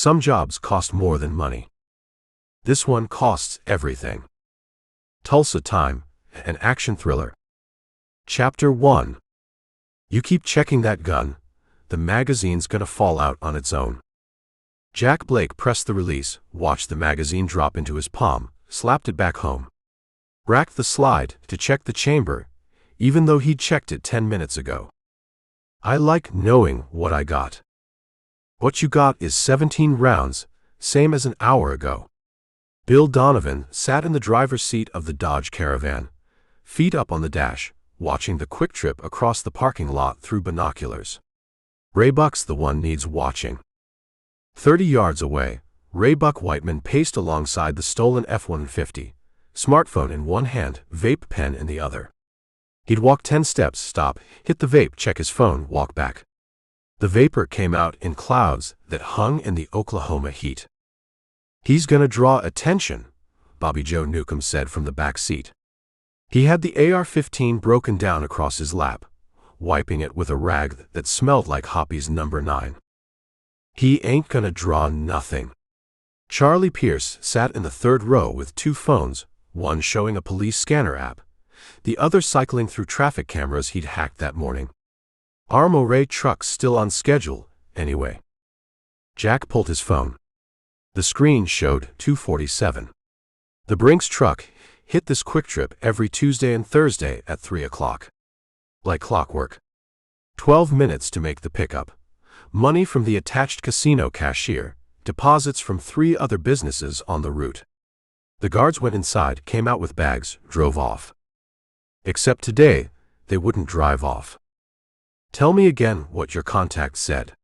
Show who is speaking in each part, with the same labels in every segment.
Speaker 1: Some jobs cost more than money. This one costs everything. Tulsa Time, an action thriller. Chapter 1. You keep checking that gun, the magazine's gonna fall out on its own. Jack Blake pressed the release, watched the magazine drop into his palm, slapped it back home. Racked the slide to check the chamber, even though he'd checked it 10 minutes ago. I like knowing what I got. What you got is 17 rounds, same as an hour ago. Bill Donovan sat in the driver's seat of the Dodge Caravan, feet up on the dash, watching the quick trip across the parking lot through binoculars. Ray Buck's the one needs watching. 30 yards away, Ray Buck Whiteman paced alongside the stolen F-150, smartphone in one hand, vape pen in the other. He'd walk 10 steps, stop, hit the vape, check his phone, walk back. The vapor came out in clouds that hung in the Oklahoma heat. He's gonna draw attention, Bobby Joe Newcomb said from the back seat. He had the AR-15 broken down across his lap, wiping it with a rag that smelled like Hoppy's number 9. He ain't gonna draw nothing. Charlie Pierce sat in the third row with 2 phones, one showing a police scanner app, the other cycling through traffic cameras he'd hacked that morning. Armory truck's still on schedule, anyway. Jack pulled his phone. The screen showed 2:47. The Brinks truck hit this quick trip every Tuesday and Thursday at 3 o'clock. Like clockwork. 12 minutes to make the pickup. Money from the attached casino cashier, deposits from 3 other businesses on the route. The guards went inside, came out with bags, drove off. Except today, they wouldn't drive off. Tell me again what your contact said.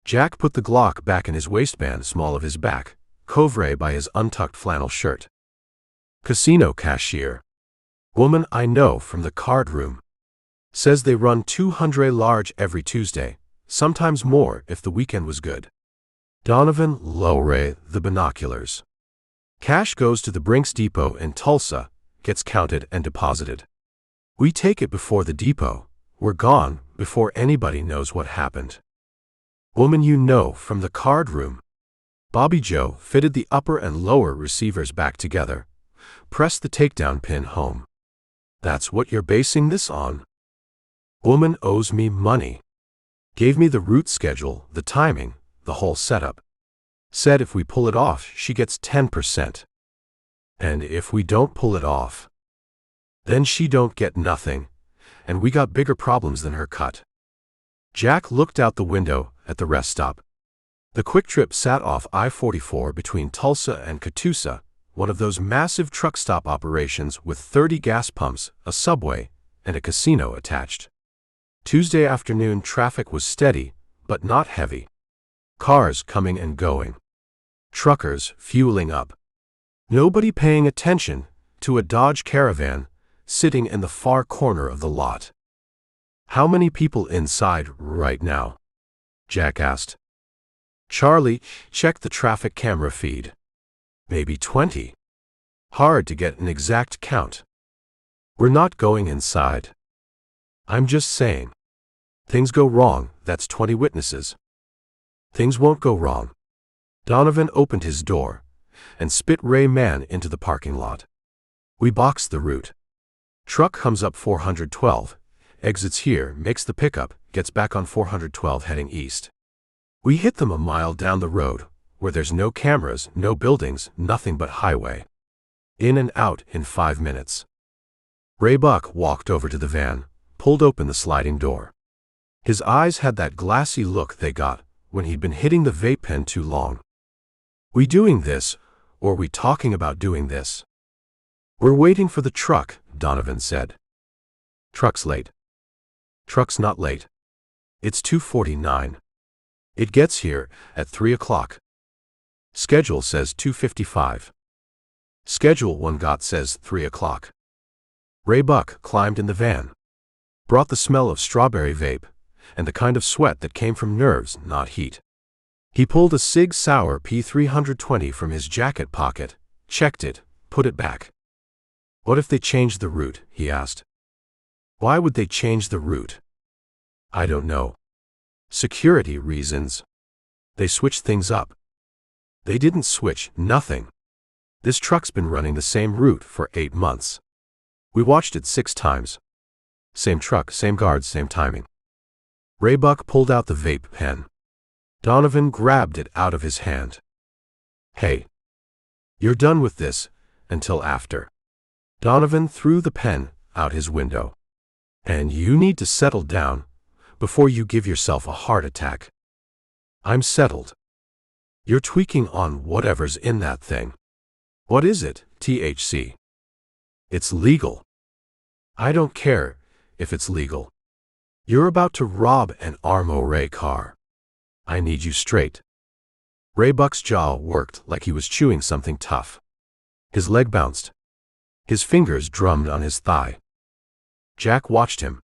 Speaker 1: Jack put the Glock back in his waistband, small of his back, coveré by his untucked flannel shirt. Casino cashier. Woman I know from the card room. Says they run 200 large every Tuesday, sometimes more if the weekend was good. Donovan Lowray, the binoculars. Cash goes to the Brinks Depot in Tulsa, gets counted and deposited. We take it before the depot. We're gone before anybody knows what happened. Woman you know from the card room. Bobby Joe fitted the upper and lower receivers back together, pressed the takedown pin home. That's what you're basing this on? Woman owes me money. Gave me the route schedule, the timing, the whole setup. Said if we pull it off, she gets 10%. And if we don't pull it off, then she don't get nothing, and we got bigger problems than her cut. Jack looked out the window at the rest stop. The quick trip sat off I-44 between Tulsa and Catoosa, one of those massive truck stop operations with 30 gas pumps, a subway, and a casino attached. Tuesday afternoon traffic was steady, but not heavy. Cars coming and going. Truckers fueling up. Nobody paying attention to a Dodge Caravan sitting in the far corner of the lot. How many people inside right now? Jack asked. Charlie checked the traffic camera feed. Maybe 20. Hard to get an exact count. We're not going inside. I'm just saying. Things go wrong, that's 20 witnesses. Things won't go wrong. Donovan opened his door and spit Ray Man into the parking lot. We boxed the route. Truck comes up 412, exits here, makes the pickup, gets back on 412 heading east. We hit them a mile down the road, where there's no cameras, no buildings, nothing but highway. In and out in 5 minutes. Ray Buck walked over to the van, pulled open the sliding door. His eyes had that glassy look they got when he'd been hitting the vape pen too long. We doing this, or we talking about doing this? We're waiting for the truck, Donovan said. Truck's late. Truck's not late. It's 2:49. It gets here at 3 o'clock. Schedule says 2:55. Schedule one got says 3 o'clock. Ray Buck climbed in the van. Brought the smell of strawberry vape, and the kind of sweat that came from nerves, not heat. He pulled a Sig Sauer P320 from his jacket pocket, checked it, put it back. What if they changed the route, he asked. Why would they change the route? I don't know. Security reasons. They switched things up. They didn't switch, nothing. This truck's been running the same route for 8 months. We watched it 6 times. Same truck, same guards, same timing. Raybuck pulled out the vape pen. Donovan grabbed it out of his hand. Hey. You're done with this, until after. Donovan threw the pen out his window. And you need to settle down, before you give yourself a heart attack. I'm settled. You're tweaking on whatever's in that thing. What is it, THC? It's legal. I don't care if it's legal. You're about to rob an Armour car. I need you straight. Raybuck's jaw worked like he was chewing something tough. His leg bounced. His fingers drummed on his thigh. Jack watched him.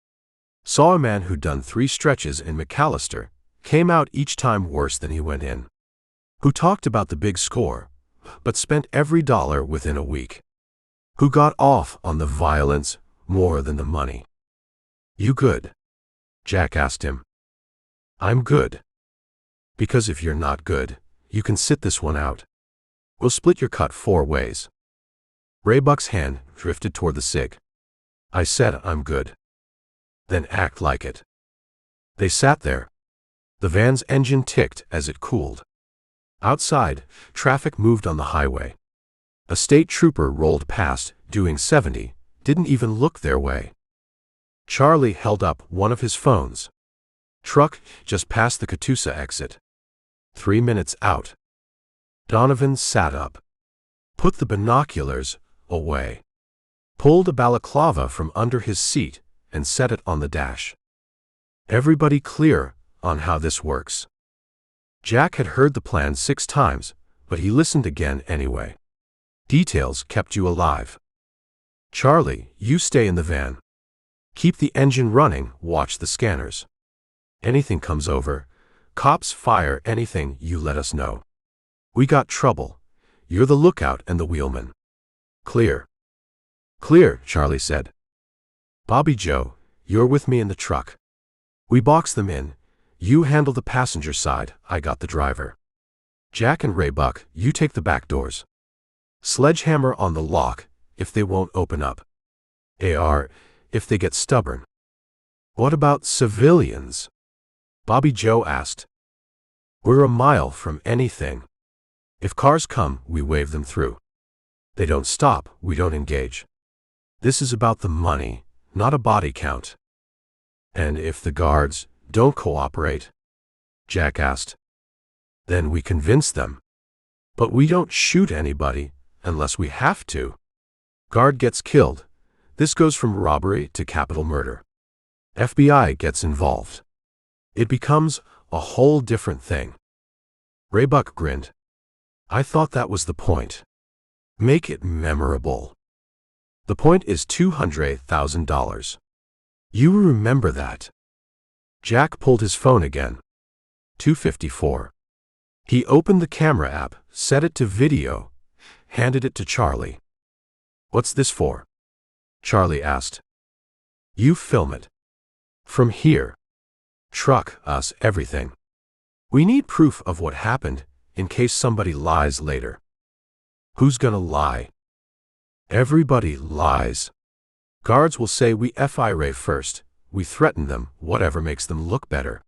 Speaker 1: Saw a man who'd done 3 stretches in McAllister, came out each time worse than he went in. Who talked about the big score, but spent every dollar within a week. Who got off on the violence more than the money. You good? Jack asked him. I'm good. Because if you're not good, you can sit this one out. We'll split your cut 4 ways. Raybuck's hand drifted toward the cig. I said I'm good. Then act like it. They sat there. The van's engine ticked as it cooled. Outside, traffic moved on the highway. A state trooper rolled past, doing 70, didn't even look their way. Charlie held up one of his phones. Truck just past the Catoosa exit. 3 minutes out. Donovan sat up. Put the binoculars away. Pulled a balaclava from under his seat and set it on the dash. Everybody clear on how this works. Jack had heard the plan 6 times, but he listened again anyway. Details kept you alive. Charlie, you stay in the van. Keep the engine running, watch the scanners. Anything comes over, cops fire anything, you let us know. We got trouble. You're the lookout and the wheelman. Clear. Clear, Charlie said. Bobby Joe, you're with me in the truck. We box them in. You handle the passenger side, I got the driver. Jack and Raybuck, you take the back doors. Sledgehammer on the lock, if they won't open up. AR, if they get stubborn. What about civilians? Bobby Joe asked. We're a mile from anything. If cars come, we wave them through. They don't stop, we don't engage. This is about the money, not a body count. And if the guards don't cooperate? Jack asked. Then we convince them. But we don't shoot anybody, unless we have to. Guard gets killed. This goes from robbery to capital murder. FBI gets involved. It becomes a whole different thing. Raybuck grinned. I thought that was the point. Make it memorable. The point is $200,000. You remember that. Jack pulled his phone again. 254. He opened the camera app, set it to video, handed it to Charlie. What's this for? Charlie asked. You film it. From here. Truck us everything. We need proof of what happened, in case somebody lies later. Who's gonna lie? Everybody lies. Guards will say we FIRA first, we threaten them, whatever makes them look better.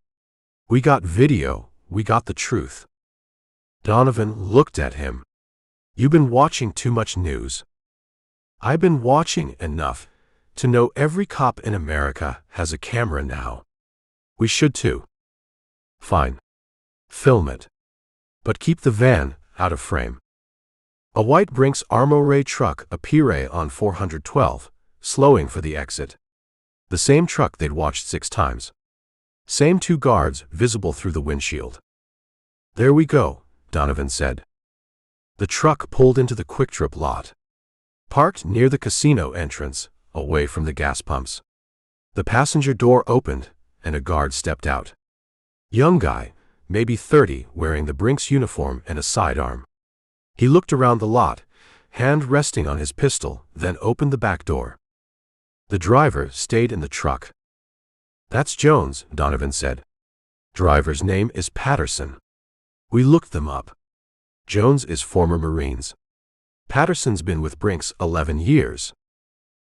Speaker 1: We got video, we got the truth. Donovan looked at him. You've been watching too much news. I've been watching enough to know every cop in America has a camera now. We should too. Fine. Film it. But keep the van out of frame. A white Brinks Armour truck appeared on 412, slowing for the exit. The same truck they'd watched 6 times. Same 2 guards visible through the windshield. There we go, Donovan said. The truck pulled into the Quick Trip lot. Parked near the casino entrance, away from the gas pumps. The passenger door opened, and a guard stepped out. Young guy, maybe 30, wearing the Brinks uniform and a sidearm. He looked around the lot, hand resting on his pistol, then opened the back door. The driver stayed in the truck. That's Jones, Donovan said. Driver's name is Patterson. We looked them up. Jones is former Marines. Patterson's been with Brinks 11 years.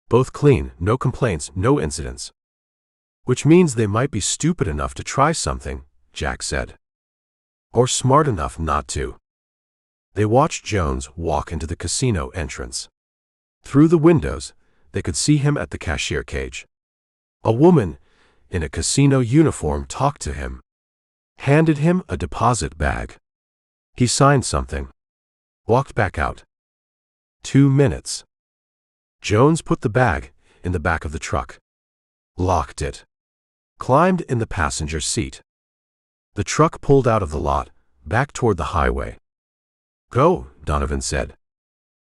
Speaker 1: Both clean, no complaints, no incidents. Which means they might be stupid enough to try something, Jack said. Or smart enough not to. They watched Jones walk into the casino entrance. Through the windows, they could see him at the cashier cage. A woman in a casino uniform talked to him, handed him a deposit bag. He signed something, walked back out. 2 minutes. Jones put the bag in the back of the truck, locked it, climbed in the passenger seat. The truck pulled out of the lot, back toward the highway. "Go," Donovan said.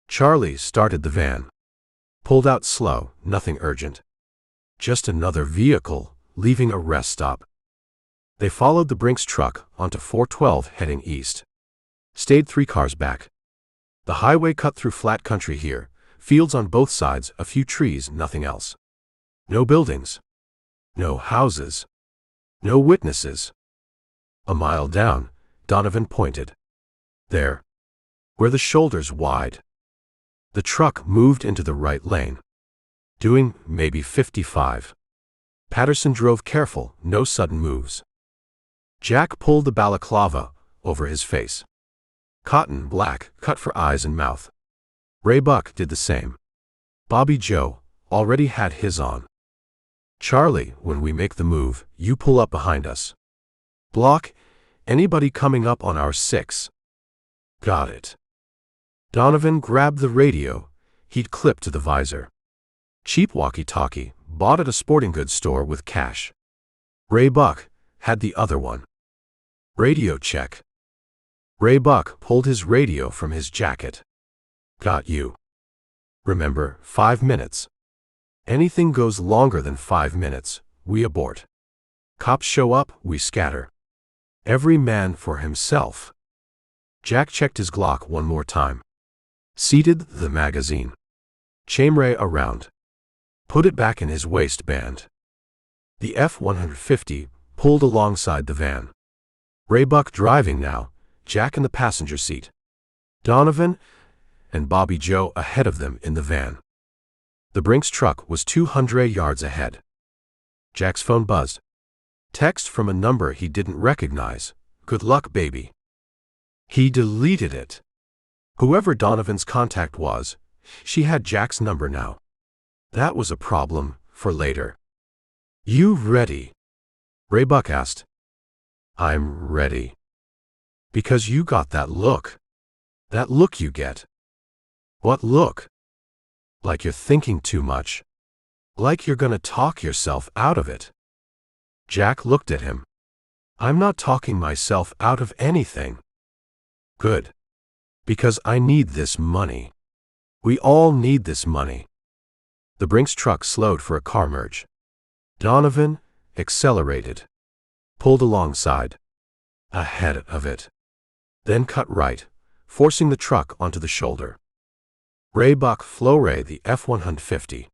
Speaker 1: Charlie started the van. Pulled out slow, nothing urgent. Just another vehicle, leaving a rest stop. They followed the Brinks truck onto 412 heading east. Stayed 3 cars back. The highway cut through flat country here, fields on both sides, a few trees, nothing else. No buildings. No houses. No witnesses. A mile down, Donovan pointed. There. Where the shoulder's wide. The truck moved into the right lane. Doing maybe 55. Patterson drove careful, no sudden moves. Jack pulled the balaclava over his face. Cotton black, cut for eyes and mouth. Ray Buck did the same. Bobby Joe already had his on. "Charlie, when we make the move, you pull up behind us. Block anybody coming up on our 6. "Got it." Donovan grabbed the radio he'd clipped to the visor. Cheap walkie-talkie, bought at a sporting goods store with cash. Ray Buck had the other one. "Radio check." Ray Buck pulled his radio from his jacket. "Got you. Remember, 5 minutes. Anything goes longer than 5 minutes, we abort. Cops show up, we scatter. Every man for himself." Jack checked his Glock one more time. Seated the magazine. Chainray around. Put it back in his waistband. The F-150 pulled alongside the van. Ray Buck driving now, Jack in the passenger seat. Donovan and Bobby Joe ahead of them in the van. The Brinks truck was 200 yards ahead. Jack's phone buzzed. Text from a number he didn't recognize. "Good luck, baby." He deleted it. Whoever Donovan's contact was, she had Jack's number now. That was a problem for later. "You ready?" Ray Buck asked. "I'm ready." "Because you got that look. That look you get." "What look?" "Like you're thinking too much. Like you're gonna talk yourself out of it." Jack looked at him. "I'm not talking myself out of anything." "Good. Because I need this money. We all need this money." The Brinks truck slowed for a car merge. Donovan accelerated. Pulled alongside. Ahead of it. Then cut right, forcing the truck onto the shoulder. Ray Buck Flowray the F-150.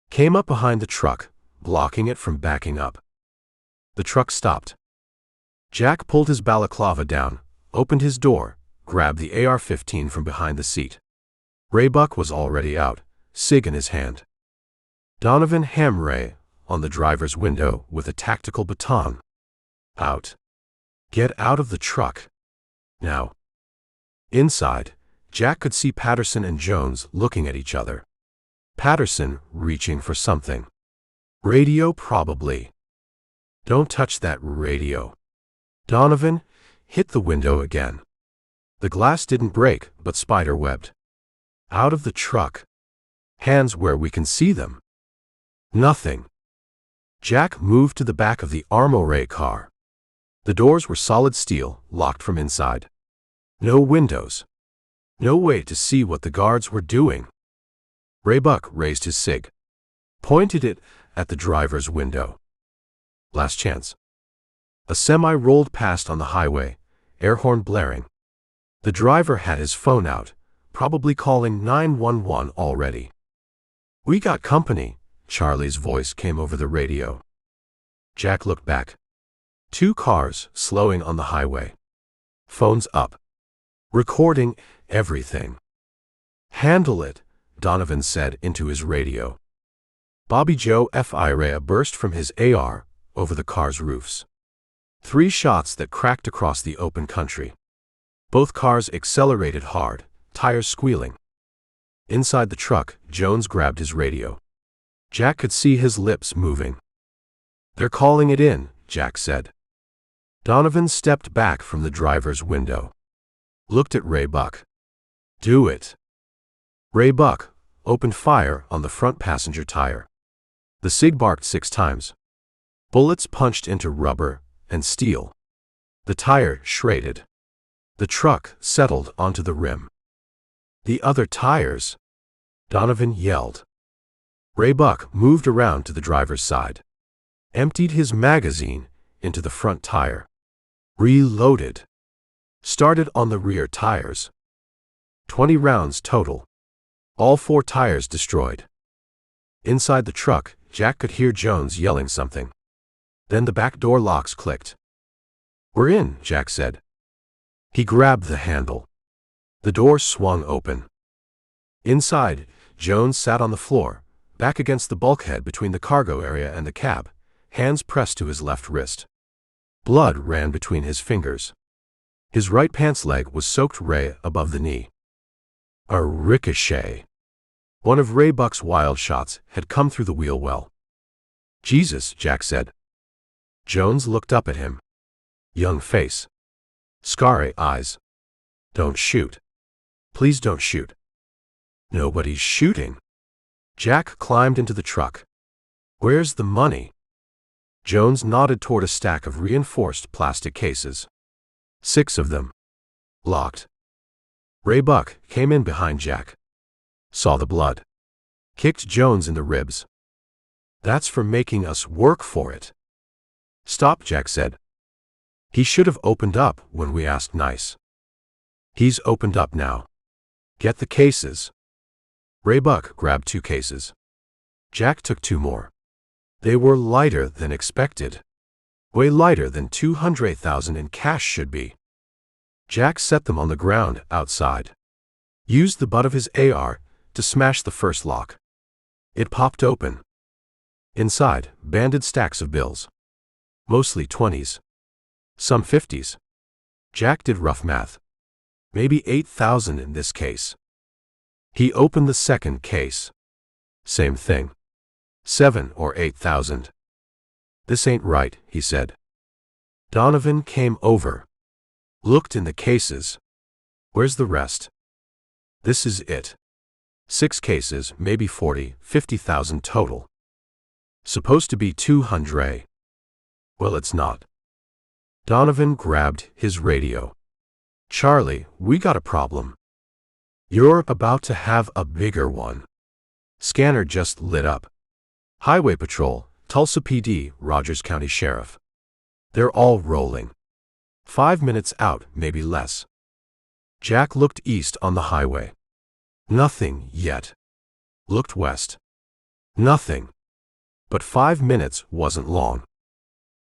Speaker 1: Came up behind the truck, blocking it from backing up. The truck stopped. Jack pulled his balaclava down, opened his door, grabbed the AR-15 from behind the seat. Ray Buck was already out, cig in his hand. Donovan hammed Ray on the driver's window with a tactical baton. "Out. Get out of the truck. Now." Inside, Jack could see Patterson and Jones looking at each other. Patterson reaching for something. Radio probably. "Don't touch that radio." Donovan hit the window again. The glass didn't break, but spider-webbed. "Out of the truck. Hands where we can see them." Nothing. Jack moved to the back of the Armoray car. The doors were solid steel, locked from inside. No windows. No way to see what the guards were doing. Ray Buck raised his cig. Pointed it at the driver's window. Last chance. A semi rolled past on the highway, air horn blaring. The driver had his phone out, probably calling 911 already. "We got company," Charlie's voice came over the radio. Jack looked back. 2 cars slowing on the highway. Phones up. recording everything. "Handle it," Donovan said into his radio. Bobby Joe F.I.R.A. burst from his AR over the car's roofs. 3 shots that cracked across the open country. Both cars accelerated hard, tires squealing. Inside the truck, Jones grabbed his radio. Jack could see his lips moving. "They're calling it in," Jack said. Donovan stepped back from the driver's window. Looked at Ray Buck. "Do it." Ray Buck opened fire on the front passenger tire. The SIG barked 6 times. Bullets punched into rubber and steel. The tire shredded. The truck settled onto the rim. "The other tires!" Donovan yelled. Ray Buck moved around to the driver's side. Emptied his magazine into the front tire. Reloaded. Started on the rear tires. 20 rounds total. All 4 tires destroyed. Inside the truck, Jack could hear Jones yelling something. Then the back door locks clicked. "We're in," Jack said. He grabbed the handle. The door swung open. Inside, Jones sat on the floor, back against the bulkhead between the cargo area and the cab, hands pressed to his left wrist. Blood ran between his fingers. His right pants leg was soaked Ray above the knee. A ricochet. One of Ray Buck's wild shots had come through the wheel well. "Jesus," Jack said. Jones looked up at him. Young face. Scarry eyes. "Don't shoot. Please don't shoot." "Nobody's shooting." Jack climbed into the truck. "Where's the money?" Jones nodded toward a stack of reinforced plastic cases. 6 of them. Locked. Ray Buck came in behind Jack. Saw the blood. Kicked Jones in the ribs. "That's for making us work for it." "Stop," Jack said. "He should have opened up when we asked nice." "He's opened up now. Get the cases." Ray Buck grabbed 2 cases. Jack took 2 more. They were lighter than expected. Way lighter than 200,000 in cash should be. Jack set them on the ground outside. Used the butt of his AR to smash the first lock. It popped open. Inside, banded stacks of bills. Mostly 20s. Some 50s. Jack did rough math. Maybe 8,000 in this case. He opened the second case. Same thing. 7 or 8,000. "This ain't right," he said. Donovan came over. Looked in the cases. "Where's the rest?" "This is it. 6 cases, maybe 40, 50,000 total. Supposed to be 200. Well, it's not." Donovan grabbed his radio. "Charlie, we got a problem." "You're about to have a bigger one." Scanner just lit up. "Highway Patrol, Tulsa PD, Rogers County Sheriff." They're all rolling. 5 minutes out, maybe less. Jack looked east on the highway. Nothing yet. Looked west. Nothing. But 5 minutes wasn't long.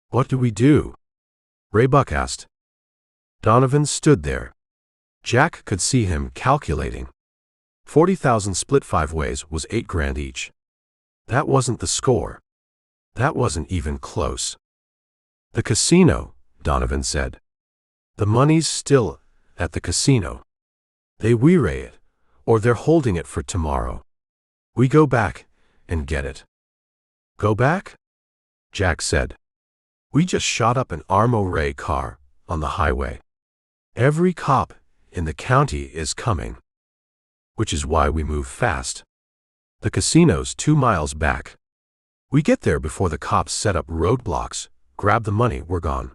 Speaker 1: "What do we do?" Ray Buck asked. Donovan stood there. Jack could see him calculating. 40,000 split 5 ways was $8,000 each. That wasn't the score. That wasn't even close. "The casino," Donovan said. "The money's still at the casino. They weigh it, or they're holding it for tomorrow. We go back and get it." "Go back?" Jack said. "We just shot up an armored car on the highway. Every cop in the county is coming. Which is why we move fast. The casino's 2 miles back. We get there before the cops set up roadblocks, grab the money, we're gone."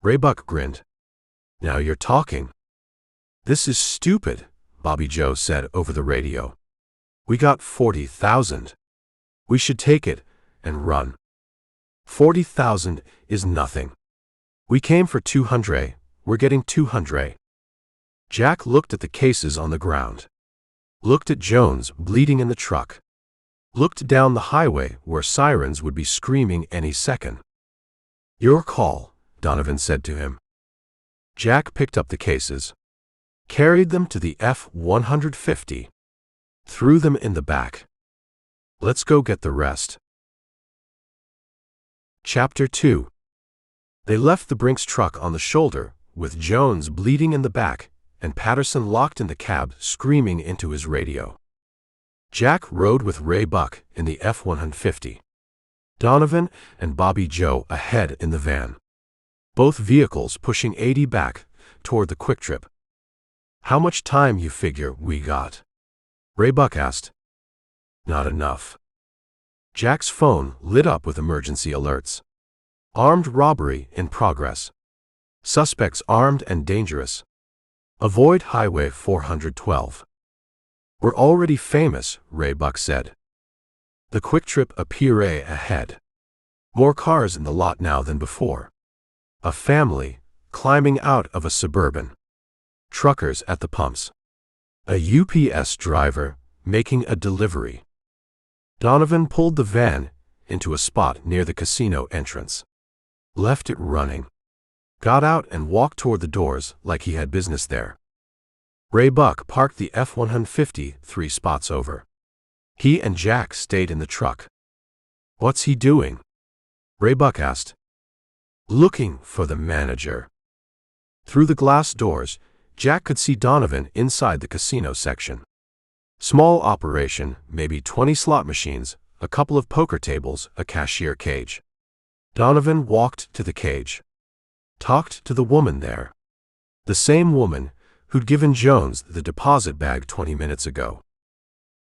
Speaker 1: Ray Buck grinned. "Now you're talking." "This is stupid," Bobby Joe said over the radio. "We got 40,000. We should take it and run. 40,000 is nothing. We came for 200, we're getting 200. Jack looked at the cases on the ground. Looked at Jones bleeding in the truck. Looked down the highway where sirens would be screaming any second. "Your call," Donovan said to him. Jack picked up the cases. carried them to the F-150, threw them in the back. Let's go get the rest. Chapter 2. They left the Brinks truck on the shoulder, with Jones bleeding in the back, and Patterson locked in the cab, screaming into his radio. Jack rode with Ray Buck in the F-150. Donovan and Bobby Joe ahead in the van. Both vehicles pushing 80 back toward the Quick Trip. "How much time you figure we got?" Ray Buck asked. "Not enough." Jack's phone lit up with emergency alerts. Armed robbery in progress. Suspects armed and dangerous. Avoid Highway 412. "We're already famous," Ray Buck said. The Quick Trip appeared ahead. More cars in the lot now than before. A family climbing out of a Suburban. Truckers at the pumps. A UPS driver making a delivery. Donovan pulled the van into a spot near the casino entrance. Left it running. Got out and walked toward the doors like he had business there. Ray Buck parked the F-150 3 spots over. He and Jack stayed in the truck. "What's he doing?" Ray Buck asked. "Looking for the manager." Through the glass doors, Jack could see Donovan inside the casino section. Small operation, maybe 20 slot machines, a couple of poker tables, a cashier cage. Donovan walked to the cage. Talked to the woman there. The same woman who'd given Jones the deposit bag 20 minutes ago.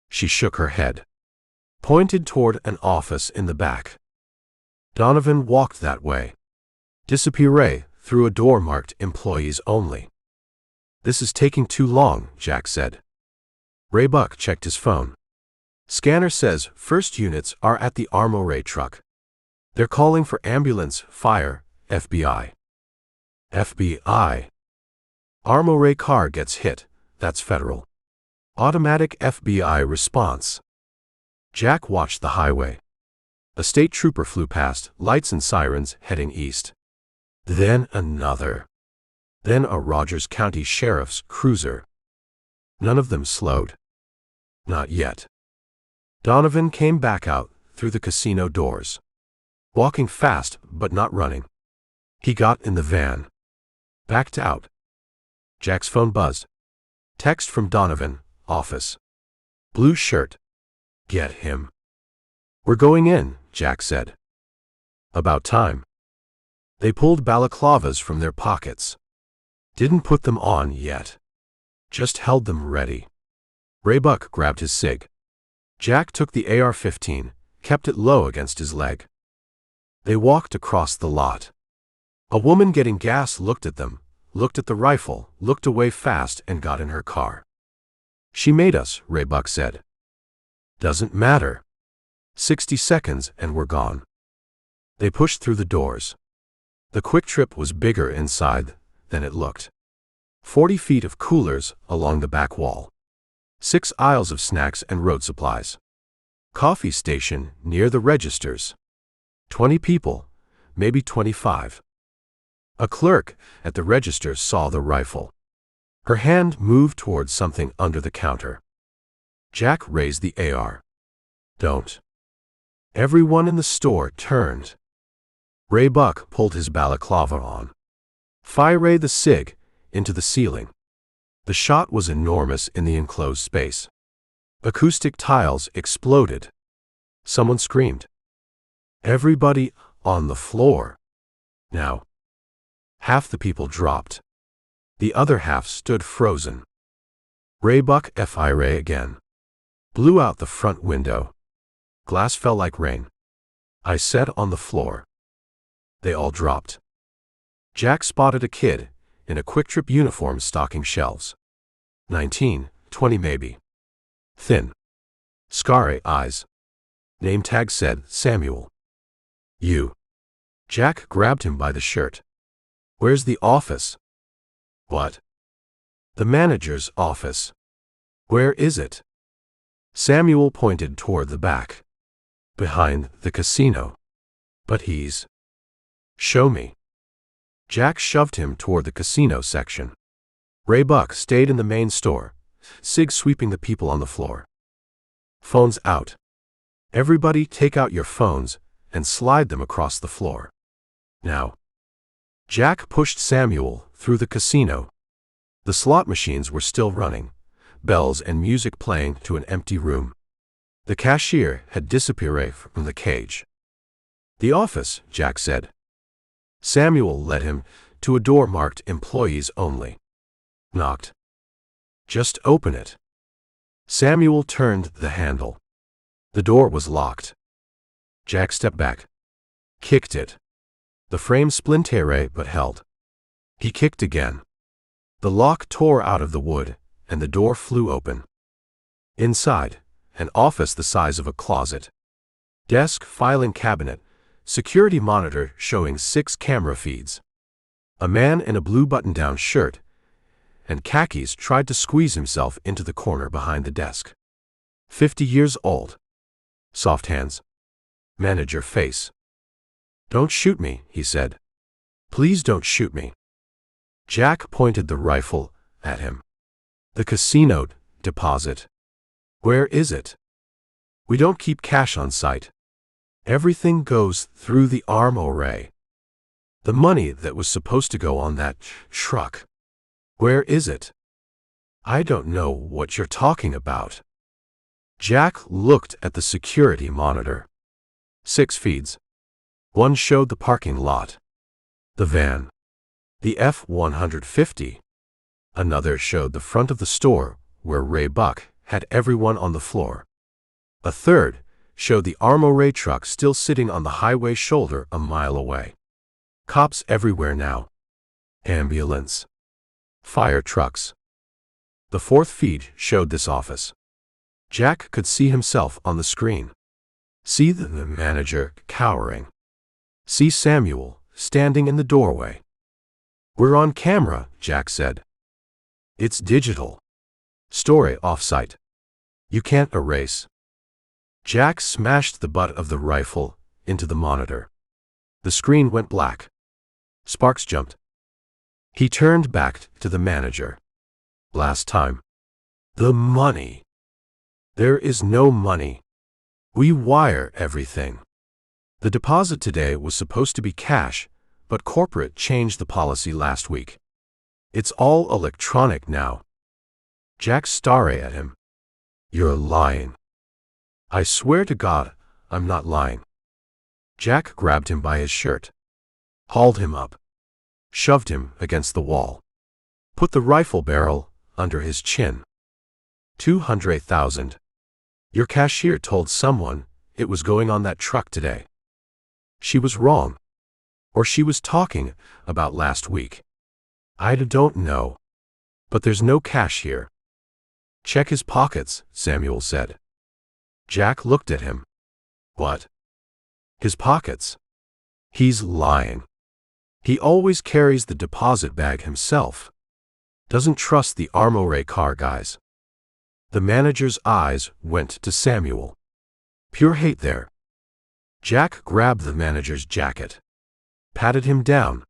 Speaker 1: She shook her head. Pointed toward an office in the back. Donovan walked that way. Disappeared through a door marked Employees Only. "This is taking too long," Jack said. Ray Buck checked his phone. Scanner says first units are at the Armory truck. They're calling for ambulance, fire, FBI. FBI. Armory car gets hit, that's federal. Automatic FBI response. Jack watched the highway. A state trooper flew past, lights and sirens heading east. Then another. Then a Rogers County Sheriff's cruiser. None of them slowed. Not yet. Donovan came back out through the casino doors. Walking fast, but not running. He got in the van. Backed out. Jack's phone buzzed. Text from Donovan, office. Blue shirt. Get him. "We're going in," Jack said. "About time." They pulled balaclavas from their pockets. Didn't put them on yet. Just held them ready. Ray Buck grabbed his cig. Jack took the AR-15, kept it low against his leg. They walked across the lot. A woman getting gas looked at them, looked at the rifle, looked away fast and got in her car. "She made us," Ray Buck said. "Doesn't matter. 60 seconds and we're gone." They pushed through the doors. The Quick Trip was bigger inside than it looked. 40 feet of coolers along the back wall. 6 aisles of snacks and road supplies. Coffee station near the registers. 20 people, maybe 25. A clerk at the register saw the rifle. Her hand moved towards something under the counter. Jack raised the AR. "Don't." Everyone in the store turned. Ray Buck pulled his balaclava on. Fired the cig into the ceiling. The shot was enormous in the enclosed space. Acoustic tiles exploded. Someone screamed. Everybody on the floor. Now. Half the people dropped. The other half stood frozen. Ray Buck fired again. Blew out the front window. Glass fell like rain. I sat on the floor. They all dropped. Jack spotted a kid in a Quick Trip uniform stocking shelves. 19, 20 maybe. Thin. Scarry eyes. Name tag said Samuel. "You." Jack grabbed him by the shirt. "Where's the office?" "What?" "The manager's office." "Where is it?" Samuel pointed toward the back. "Behind the casino." "But he's—" "Show me." Jack shoved him toward the casino section. Ray Buck stayed in the main store, Sig sweeping the people on the floor. Phones out. Everybody take out your phones and slide them across the floor. Now. Jack pushed Samuel through the casino. The slot machines were still running, bells and music playing to an empty room. The cashier had disappeared from the cage. The office, Jack said. Samuel led him to a door marked Employees Only. Knocked. Just open it. Samuel turned the handle. The door was locked. Jack stepped back. Kicked it. The frame splintered but held. He kicked again. The lock tore out of the wood, and the door flew open. Inside, an office the size of a closet. Desk, filing cabinet, security monitor showing 6 camera feeds. A man in a blue button-down shirt and khakis tried to squeeze himself into the corner behind the desk. 50 years old. Soft hands. Manager face. Don't shoot me, he said. Please don't shoot me. Jack pointed the rifle at him. The casino deposit. Where is it? We don't keep cash on site. Everything goes through the armory. The money that was supposed to go on that truck. Where is it? I don't know what you're talking about. Jack looked at the security monitor. 6 feeds. One showed the parking lot. The van. The F-150. Another showed the front of the store where Ray Buck had everyone on the floor. A third showed the armory truck still sitting on the highway shoulder a mile away. Cops everywhere now. Ambulance. Fire trucks. The 4th feed showed this office. Jack could see himself on the screen. See the manager cowering. See Samuel standing in the doorway. We're on camera, Jack said. It's digital. Story off-site. You can't erase. Jack smashed the butt of the rifle into the monitor. The screen went black. Sparks jumped. He turned back to the manager. Last time. The money. There is no money. We wire everything. The deposit today was supposed to be cash, but corporate changed the policy last week. It's all electronic now. Jack stared at him. You're lying. I swear to God, I'm not lying. Jack grabbed him by his shirt. Hauled him up. Shoved him against the wall. Put the rifle barrel under his chin. 200,000. Your cashier told someone it was going on that truck today. She was wrong. Or she was talking about last week. I don't know. But there's no cash here. Check his pockets, Samuel said. Jack looked at him. What? His pockets. He's lying. He always carries the deposit bag himself. Doesn't trust the armory car guys. The manager's eyes went to Samuel. Pure hate there. Jack grabbed the manager's jacket. Patted him down.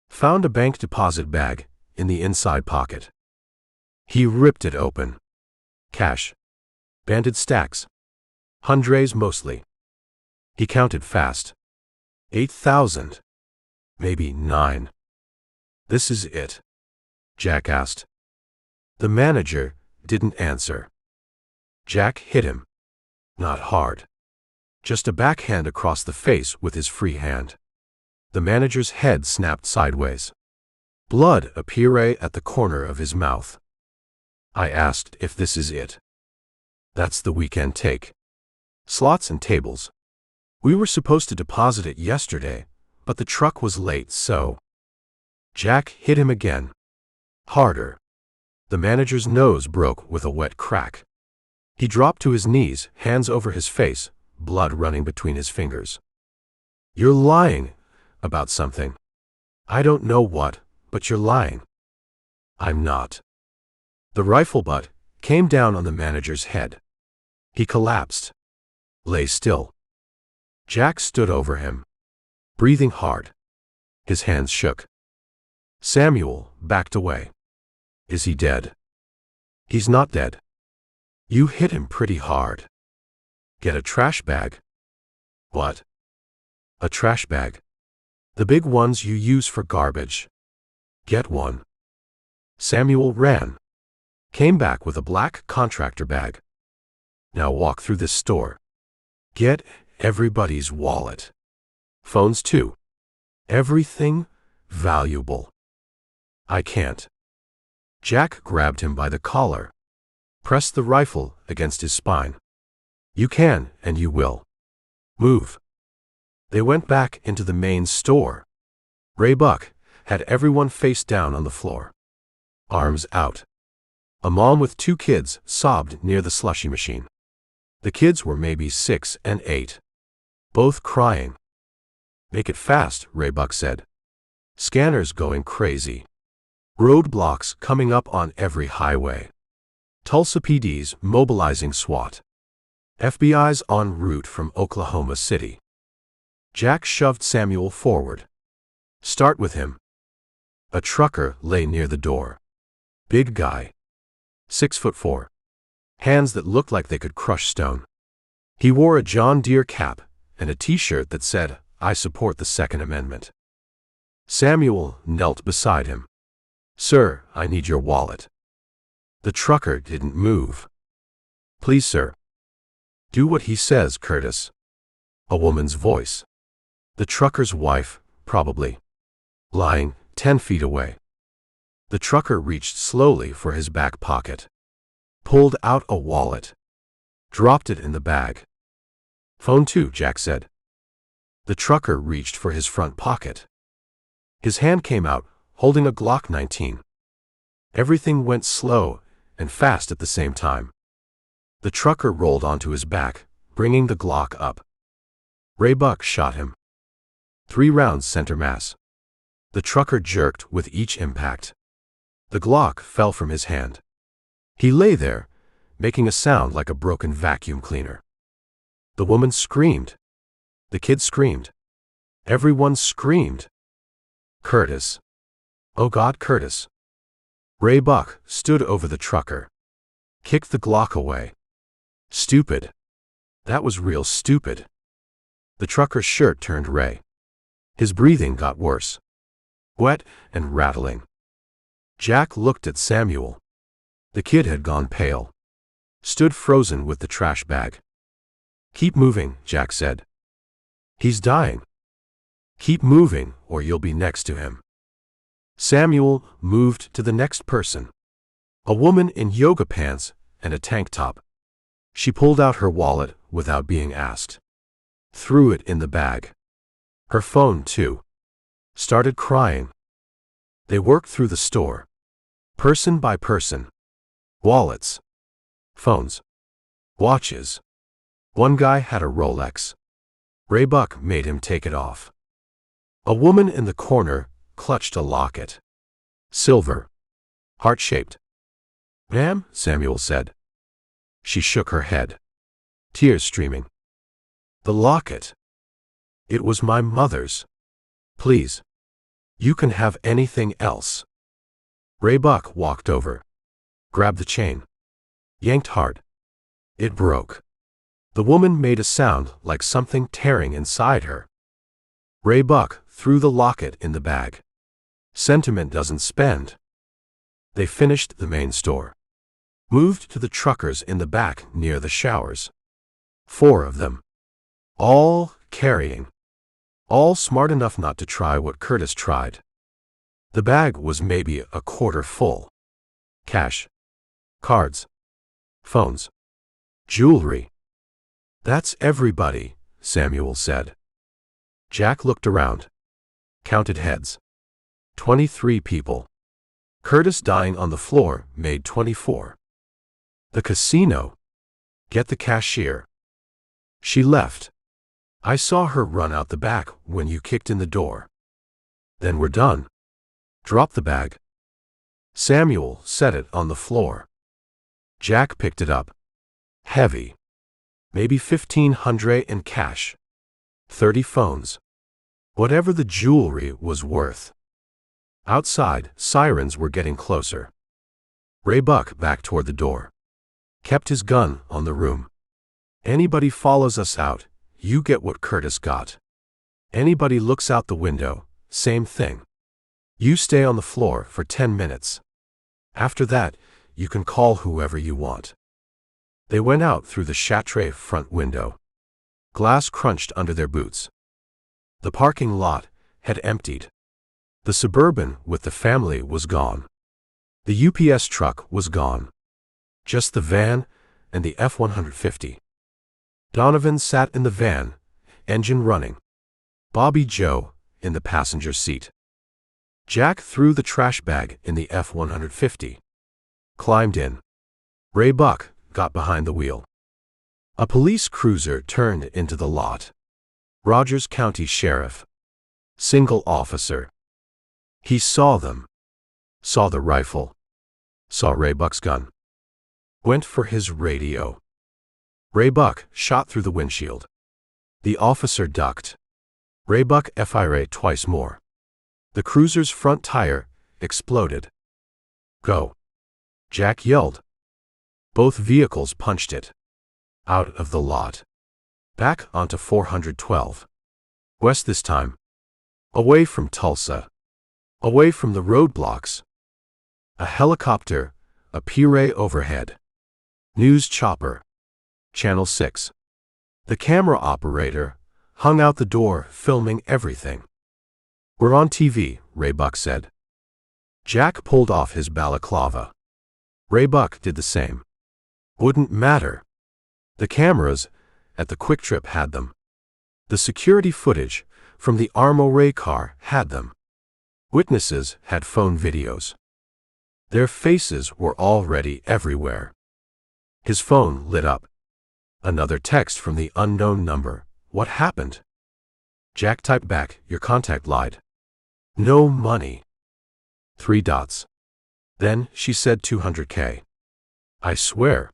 Speaker 1: Found a bank deposit bag in the inside pocket. He ripped it open. Cash. Banded stacks. Hundreds mostly. He counted fast. 8,000. Maybe 9. This is it? Jack asked. The manager didn't answer. Jack hit him. Not hard. Just a backhand across the face with his free hand. The manager's head snapped sideways. Blood appeared at the corner of his mouth. I asked if this is it. That's the weekend take. Slots and tables. We were supposed to deposit it yesterday, but the truck was late, so. Jack hit him again. Harder. The manager's nose broke with a wet crack. He dropped to his knees, hands over his face, blood running between his fingers. You're lying about something. I don't know what, but you're lying. I'm not. The rifle butt came down on the manager's head. He collapsed. Lay still. Jack stood over him, breathing hard. His hands shook. Samuel backed away. Is he dead? He's not dead. You hit him pretty hard. Get a trash bag. What? A trash bag. The big ones you use for garbage. Get one. Samuel ran. Came back with a black contractor bag. Now walk through this store. Get everybody's wallet. Phones too. Everything valuable. I can't. Jack grabbed him by the collar. Pressed the rifle against his spine. You can, and you will. Move. They went back into the main store. Ray Buck had everyone face down on the floor. Arms out. A mom with 2 kids sobbed near the slushy machine. The kids were maybe 6 and 8. Both crying. Make it fast, Ray Buck said. Scanners going crazy. Roadblocks coming up on every highway. Tulsa PD's mobilizing SWAT. FBI's en route from Oklahoma City. Jack shoved Samuel forward. Start with him. A trucker lay near the door. Big guy. 6'4". Hands that looked like they could crush stone. He wore a John Deere cap and a t-shirt that said, I support the Second Amendment. Samuel knelt beside him. Sir, I need your wallet. The trucker didn't move. Please, sir. Do what he says, Curtis. A woman's voice. The trucker's wife, probably. Lying 10 feet away. The trucker reached slowly for his back pocket. Pulled out a wallet. Dropped it in the bag. Phone too, Jack said. The trucker reached for his front pocket. His hand came out, holding a Glock 19. Everything went slow and fast at the same time. The trucker rolled onto his back, bringing the Glock up. Ray Buck shot him. 3 rounds center mass. The trucker jerked with each impact. The Glock fell from his hand. He lay there, making a sound like a broken vacuum cleaner. The woman screamed. The kid screamed. Everyone screamed. Curtis. Oh God, Curtis. Ray Buck stood over the trucker. Kicked the Glock away. Stupid. That was real stupid. The trucker's shirt turned Ray. His breathing got worse. Wet and rattling. Jack looked at Samuel. The kid had gone pale. Stood frozen with the trash bag. Keep moving, Jack said. He's dying. Keep moving, or you'll be next to him. Samuel moved to the next person. A woman in yoga pants and a tank top. She pulled out her wallet without being asked. Threw it in the bag. Her phone, too. Started crying. They worked through the store. Person by person. Wallets. Phones. Watches. One guy had a Rolex. Ray Buck made him take it off. A woman in the corner clutched a locket. Silver. Heart-shaped. Ma'am, Samuel said. She shook her head. Tears streaming. The locket. It was my mother's. Please. You can have anything else. Ray Buck walked over. Grabbed the chain. Yanked hard. It broke. The woman made a sound like something tearing inside her. Ray Buck threw the locket in the bag. Sentiment doesn't spend. They finished the main store. Moved to the truckers in the back near the showers. 4 of them. All carrying. All smart enough not to try what Curtis tried. The bag was maybe a quarter full. Cash. Cards. Phones. Jewelry. That's everybody, Samuel said. Jack looked around. Counted heads. 23 people. Curtis dying on the floor made 24. The casino. Get the cashier. She left. I saw her run out the back when you kicked in the door. Then we're done. Drop the bag. Samuel set it on the floor. Jack picked it up. Heavy. Maybe $1,500 in cash. 30 phones. Whatever the jewelry was worth. Outside, sirens were getting closer. Ray Buck backed toward the door. Kept his gun on the room. Anybody follows us out, you get what Curtis got. Anybody looks out the window, same thing. You stay on the floor for 10 minutes. After that, you can call whoever you want. They went out through the Chatray front window. Glass crunched under their boots. The parking lot had emptied. The Suburban with the family was gone. The UPS truck was gone. Just the van and the F-150. Donovan sat in the van, engine running. Bobby Joe in the passenger seat. Jack threw the trash bag in the F-150. Climbed in. Ray Buck got behind the wheel. A police cruiser turned into the lot. Rogers County Sheriff. Single officer. He saw them. Saw the rifle. Saw Ray Buck's gun. Went for his radio. Ray Buck shot through the windshield. The officer ducked. Ray Buck fired twice more. The cruiser's front tire exploded. Go! Jack yelled. Both vehicles punched it. Out of the lot. Back onto 412. West this time. Away from Tulsa. Away from the roadblocks. A helicopter, a P-ray overhead. News chopper. Channel 6. The camera operator hung out the door, filming everything. We're on TV, Ray Buck said. Jack pulled off his balaclava. Ray Buck did the same. Wouldn't matter. The cameras at the Quick Trip had them. The security footage from the Elmore car had them. Witnesses had phone videos. Their faces were already everywhere. His phone lit up. Another text from the unknown number. What happened? Jack typed back, your contact lied. No money. 3 dots. Then she said $200K. I swear.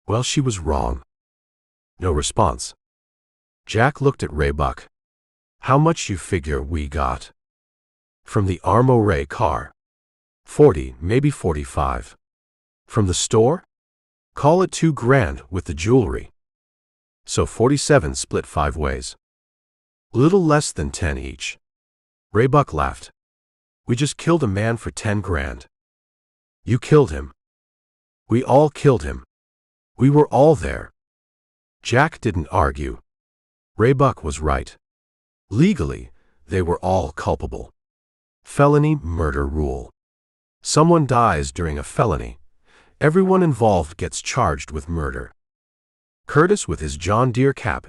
Speaker 1: Well, she was wrong. No response. Jack looked at Ray Buck. How much you figure we got? From the Elmore car. 40, maybe 45. From the store? Call it $2,000 with the jewelry. So 47 split 5 ways. Little less than 10 each. Ray Buck laughed. We just killed a man for $10,000. You killed him. We all killed him. We were all there. Jack didn't argue. Ray Buck was right. Legally, they were all culpable. Felony murder rule. Someone dies during a felony. Everyone involved gets charged with murder. Curtis, with his John Deere cap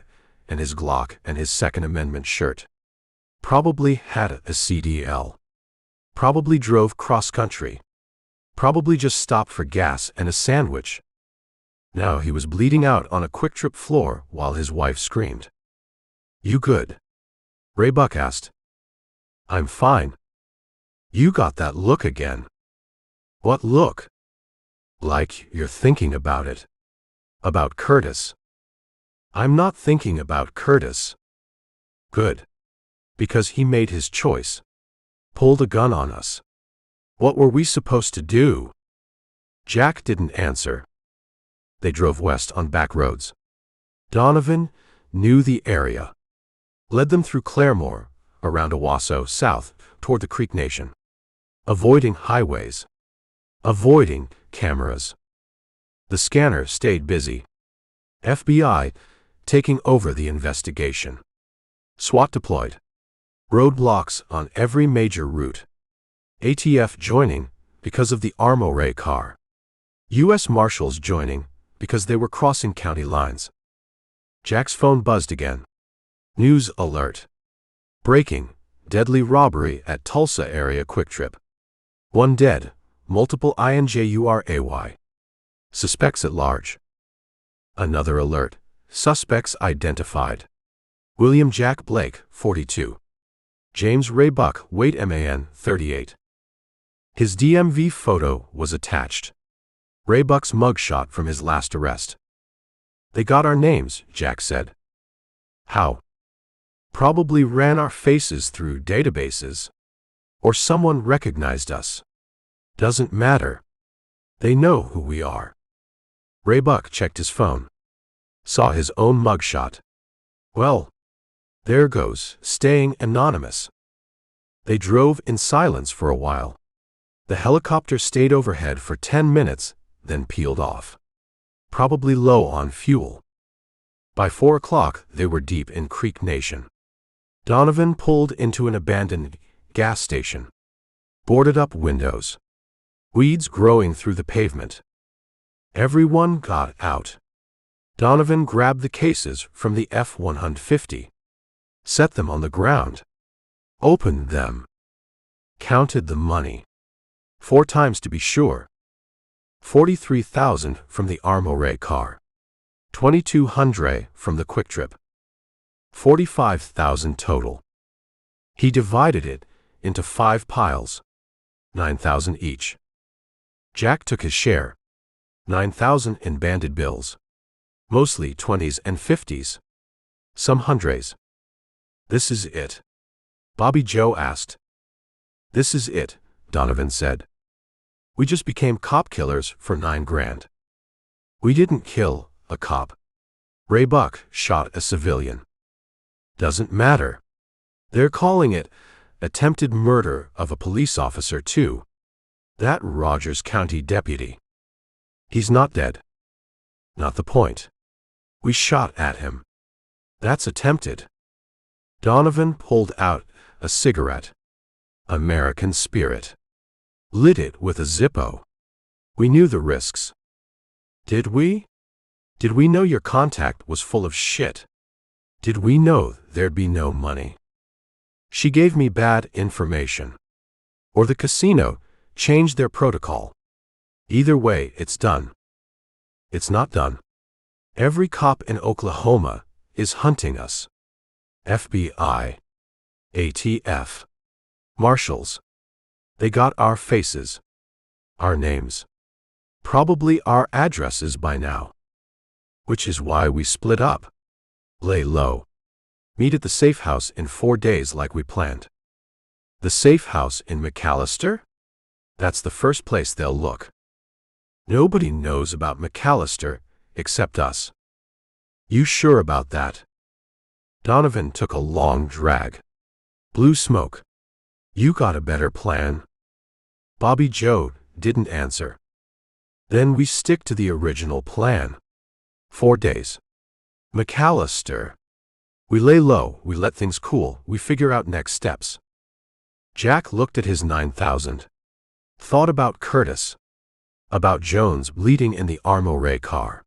Speaker 1: and his Glock and his Second Amendment shirt, probably had a CDL. Probably drove cross-country. Probably just stopped for gas and a sandwich. Now he was bleeding out on a Quick Trip floor while his wife screamed. You good? Ray Buck asked. I'm fine. You got that look again. What look? Like you're thinking about it. About Curtis. I'm not thinking about Curtis. Good. Because he made his choice. Pulled a gun on us. What were we supposed to do? Jack didn't answer. They drove west on back roads. Donovan knew the area. Led them through Claremore, around Owasso, south, toward the Creek Nation. Avoiding highways. Avoiding cameras. The scanner stayed busy. FBI taking over the investigation. SWAT deployed. Roadblocks on every major route. ATF joining because of the Elmore car. U.S. Marshals joining because they were crossing county lines. Jack's phone buzzed again. News alert. Breaking. Deadly robbery at Tulsa area Quick Trip. 1 dead. Multiple injury. Suspects at large. Another alert. Suspects identified. William Jack Blake, 42. James Ray Buck, weight man, 38. His DMV photo was attached. Ray Buck's mugshot from his last arrest. They got our names, Jack said. How? Probably ran our faces through databases. Or someone recognized us. Doesn't matter. They know who we are. Ray Buck checked his phone. Saw his own mugshot. Well, there goes, staying anonymous. They drove in silence for a while. The helicopter stayed overhead for 10 minutes, then peeled off. Probably low on fuel. By 4 o'clock, they were deep in Creek Nation. Donovan pulled into an abandoned gas station. Boarded up windows. Weeds growing through the pavement. Everyone got out. Donovan grabbed the cases from the F-150. Set them on the ground. Opened them. Counted the money. 4 times to be sure. 43,000 from the Armoire car. 2,200 from the Quick Trip. 45,000 total. He divided it into 5 piles. 9,000 each. Jack took his share. 9,000 in banded bills. Mostly 20s and 50s. Some hundreds. This is it? Bobby Joe asked. This is it, Donovan said. We just became cop killers for 9 grand. We didn't kill a cop. Ray Buck shot a civilian. Doesn't matter. They're calling it attempted murder of a police officer too. That Rogers County deputy. He's not dead. Not the point. We shot at him. That's attempted. Donovan pulled out a cigarette. American Spirit. Lit it with a Zippo. We knew the risks. Did we? Did we know your contact was full of shit? Did we know there'd be no money? She gave me bad information. Or the casino changed their protocol. Either way, it's done. It's not done. Every cop in Oklahoma is hunting us. FBI. ATF. Marshals. They got our faces. Our names. Probably our addresses by now. Which is why we split up. Lay low. Meet at the safe house in 4 days like we planned. The safe house in McAllister? That's the first place they'll look. Nobody knows about McAllister except us. You sure about that? Donovan took a long drag. Blue smoke. You got a better plan? Bobby Joe didn't answer. Then we stick to the original plan. 4 days. McAllister. We lay low, we let things cool, we figure out next steps. Jack looked at his 9,000. Thought about Curtis. About Jones bleeding in the Armoire car.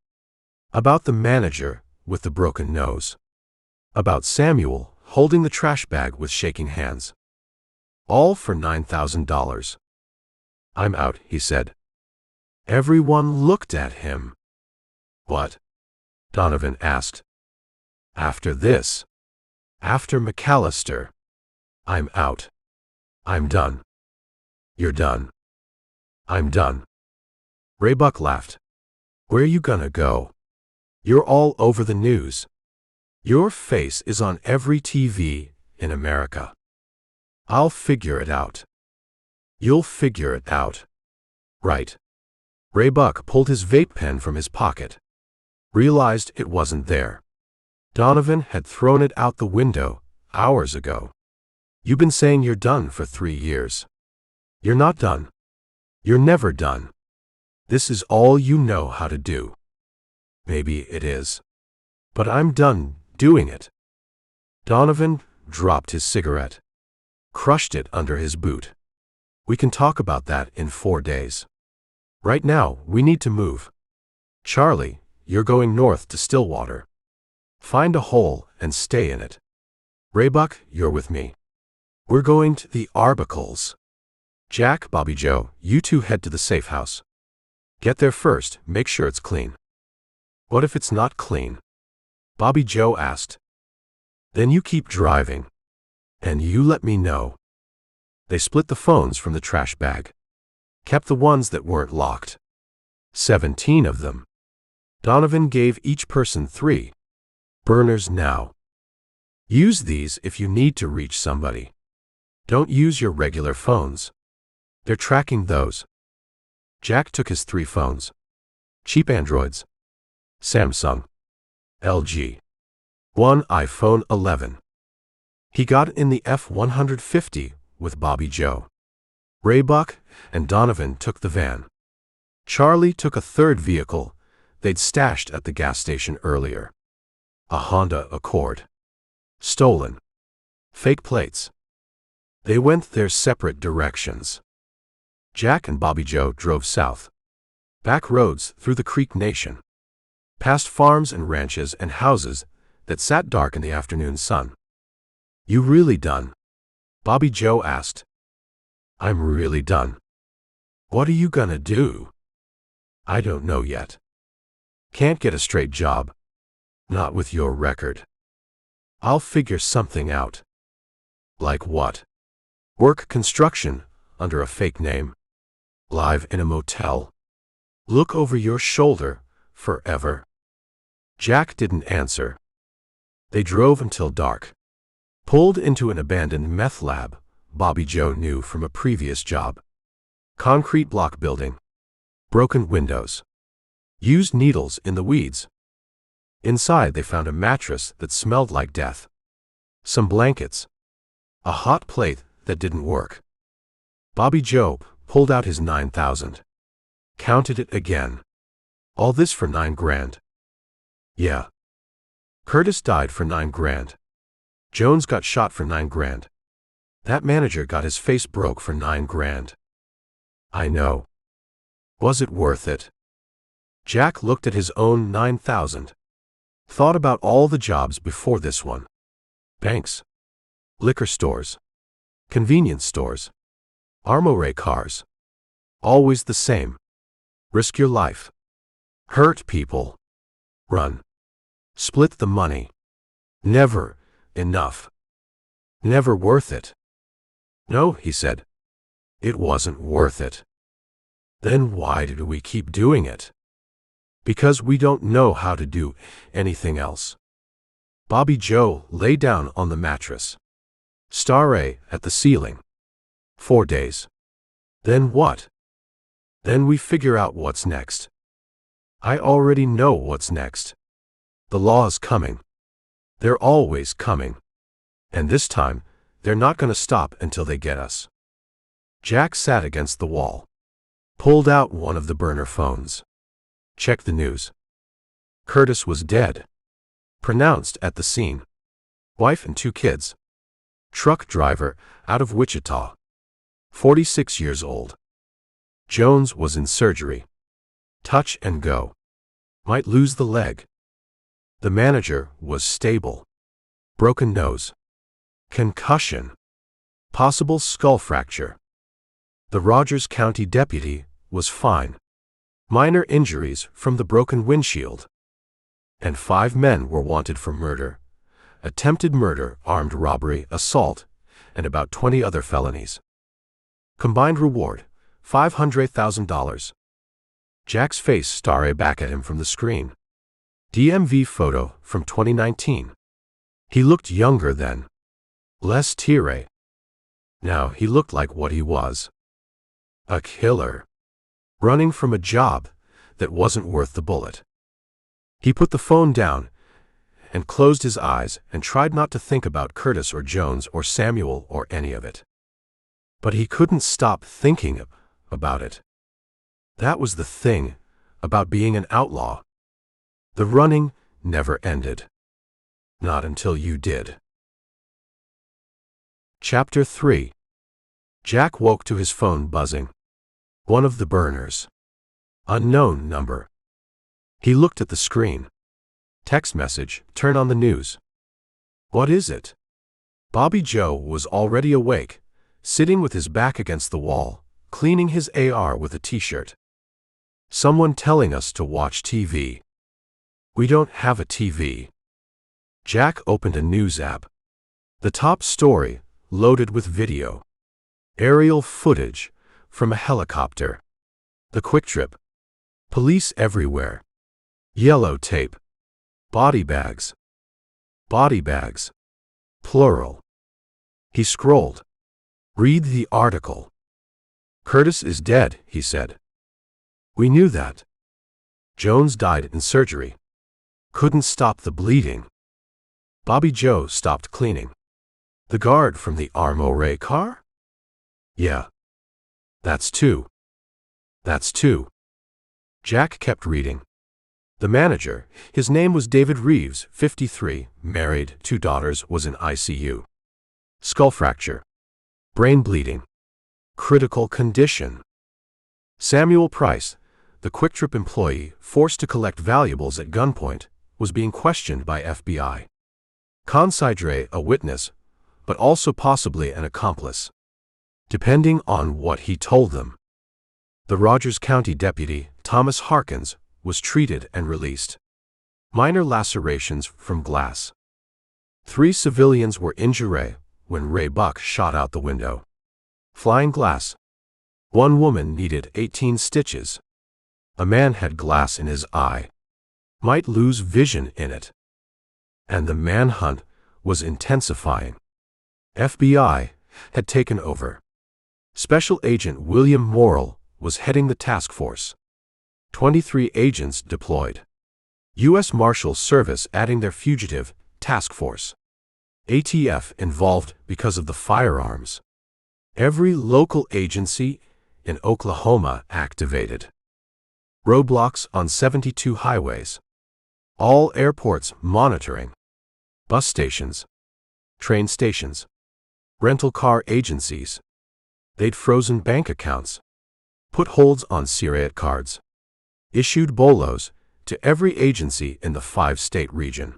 Speaker 1: About the manager with the broken nose. About Samuel holding the trash bag with shaking hands. All for $9,000. I'm out, he said. Everyone looked at him. What? Donovan asked. After this. After McAllister. I'm out. I'm done. You're done. I'm done. Ray Buck laughed. Where you gonna go? You're all over the news. Your face is on every TV in America. I'll figure it out. You'll figure it out. Right. Ray Buck pulled his vape pen from his pocket. Realized it wasn't there. Donovan had thrown it out the window hours ago. You've been saying you're done for 3 years. You're not done. You're never done. This is all you know how to do. Maybe it is. But I'm done doing it. Donovan dropped his cigarette. Crushed it under his boot. We can talk about that in 4 days. Right now, we need to move. Charlie, you're going north to Stillwater. Find a hole and stay in it. Ray Buck, you're with me. We're going to the Arbicles. Jack, Bobby Joe, you two head to the safe house. Get there first, make sure it's clean. What if it's not clean? Bobby Joe asked. Then you keep driving. And you let me know. They split the phones from the trash bag. Kept the ones that weren't locked. 17 of them. Donovan gave each person 3. Burners now. Use these if you need to reach somebody. Don't use your regular phones. They're tracking those. Jack took his 3 phones. Cheap Androids. Samsung. LG. One iPhone 11. He got in the F-150 with Bobby Joe. Raybuck and Donovan took the van. Charlie took a third vehicle they'd stashed at the gas station earlier. A Honda Accord. Stolen. Fake plates. They went their separate directions. Jack and Bobby Joe drove south. Back roads through the Creek Nation. Past farms and ranches and houses that sat dark in the afternoon sun. "You really done?" Bobby Joe asked. "I'm really done." "What are you gonna do?" "I don't know yet." "Can't get a straight job." "Not with your record." "I'll figure something out." "Like what?" "Work construction under a fake name. Live in a motel. Look over your shoulder forever." Jack didn't answer. They drove until dark. Pulled into an abandoned meth lab Bobby Joe knew from a previous job. Concrete block building. Broken windows. Used needles in the weeds. Inside they found a mattress that smelled like death. Some blankets. A hot plate that didn't work. Bobby Joe pulled out his 9,000. Counted it again. All this for 9 grand. Yeah. Curtis died for 9 grand. Jones got shot for 9 grand. That manager got his face broke for 9 grand. I know. Was it worth it? Jack looked at his own 9,000. Thought about all the jobs before this one. Banks. Liquor stores. Convenience stores. Armoire cars. Always the same. Risk your life. Hurt people. Run. Split the money. Never enough. Never worth it. No, he said. It wasn't worth it. Then why do we keep doing it? Because we don't know how to do anything else. Bobby Joe lay down on the mattress. Starray at the ceiling. 4 days. Then what? Then we figure out what's next. I already know what's next. The law's coming. They're always coming. And this time, they're not going to stop until they get us. Jack sat against the wall. Pulled out one of the burner phones. Checked the news. Curtis was dead. Pronounced at the scene. Wife and 2 kids. Truck driver out of Wichita. 46 years old. Jones was in surgery. Touch and go. Might lose the leg. The manager was stable. Broken nose. Concussion. Possible skull fracture. The Rogers County deputy was fine. Minor injuries from the broken windshield. And 5 men were wanted for murder, attempted murder, armed robbery, assault, and about 20 other felonies. Combined reward, $500,000. Jack's face stared back at him from the screen. DMV photo from 2019. He looked younger then. Less teary. Now he looked like what he was. A killer. Running from a job that wasn't worth the bullet. He put the phone down and closed his eyes and tried not to think about Curtis or Jones or Samuel or any of it. But he couldn't stop thinking about it. That was the thing about being an outlaw. The running never ended. Not until you did. Chapter 3. Jack woke to his phone buzzing. One of the burners. Unknown number. He looked at the screen. Text message, turn on the news. What is it? Bobby Joe was already awake, sitting with his back against the wall, cleaning his AR with a t-shirt. Someone telling us to watch TV. We don't have a TV. Jack opened a news app. The top story, loaded with video. Aerial footage from a helicopter. The quick trip. Police everywhere. Yellow tape. Body bags. Body bags. Plural. He scrolled. Read the article. Curtis is dead, he said. We knew that. Jones died in surgery. Couldn't stop the bleeding. Bobby Joe stopped cleaning. The guard from the Armoire car? Yeah. That's two. That's two. Jack kept reading. The manager, his name was David Reeves, 53, married, 2 daughters, was in ICU. Skull fracture. Brain bleeding. Critical condition. Samuel Price, the Quick Trip employee forced to collect valuables at gunpoint, was being questioned by FBI. Considre, a witness, but also possibly an accomplice, depending on what he told them. The Rogers County deputy, Thomas Harkins, was treated and released. Minor lacerations from glass. 3 civilians were injured when Ray Buck shot out the window. Flying glass. 1 woman needed 18 stitches. A man had glass in his eye. Might lose vision in it. And the manhunt was intensifying. FBI had taken over. Special Agent William Morrill was heading the task force. 23 agents deployed. U.S. Marshals Service adding their fugitive task force. ATF involved because of the firearms. Every local agency in Oklahoma activated. Roadblocks on 72 highways. All airports monitoring. Bus stations. Train stations. Rental car agencies. They'd frozen bank accounts. Put holds on Syriot cards. Issued bolos to every agency in the 5-state region.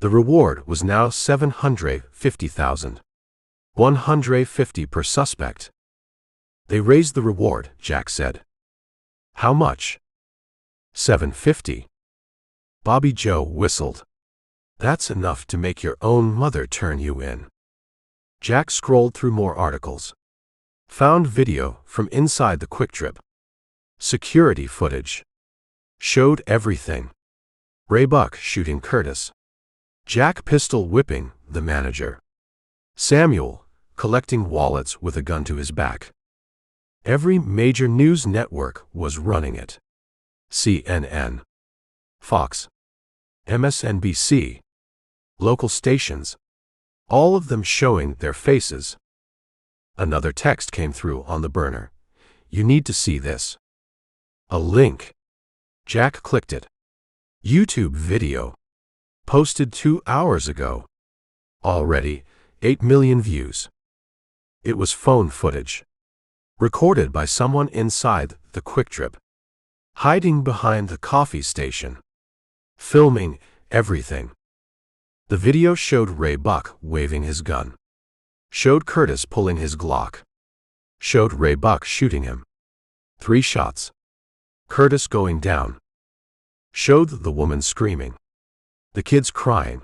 Speaker 1: The reward was now $750,000. $150 per suspect. They raised the reward, Jack said. How much? $750. Bobby Joe whistled. That's enough to make your own mother turn you in. Jack scrolled through more articles. Found video from inside the Quick Trip. Security footage. Showed everything. Ray Buck shooting Curtis. Jack pistol whipping the manager. Samuel collecting wallets with a gun to his back. Every major news network was running it. CNN. Fox. MSNBC. Local stations. All of them showing their faces. Another text came through on the burner. You need to see this. A link. Jack clicked it. YouTube video. Posted 2 hours ago. Already 8 million views. It was phone footage. Recorded by someone inside the Quick Trip. Hiding behind the coffee station. Filming everything. The video showed Ray Buck waving his gun. Showed Curtis pulling his Glock. Showed Ray Buck shooting him. 3 shots. Curtis going down. Showed the woman screaming. The kids crying.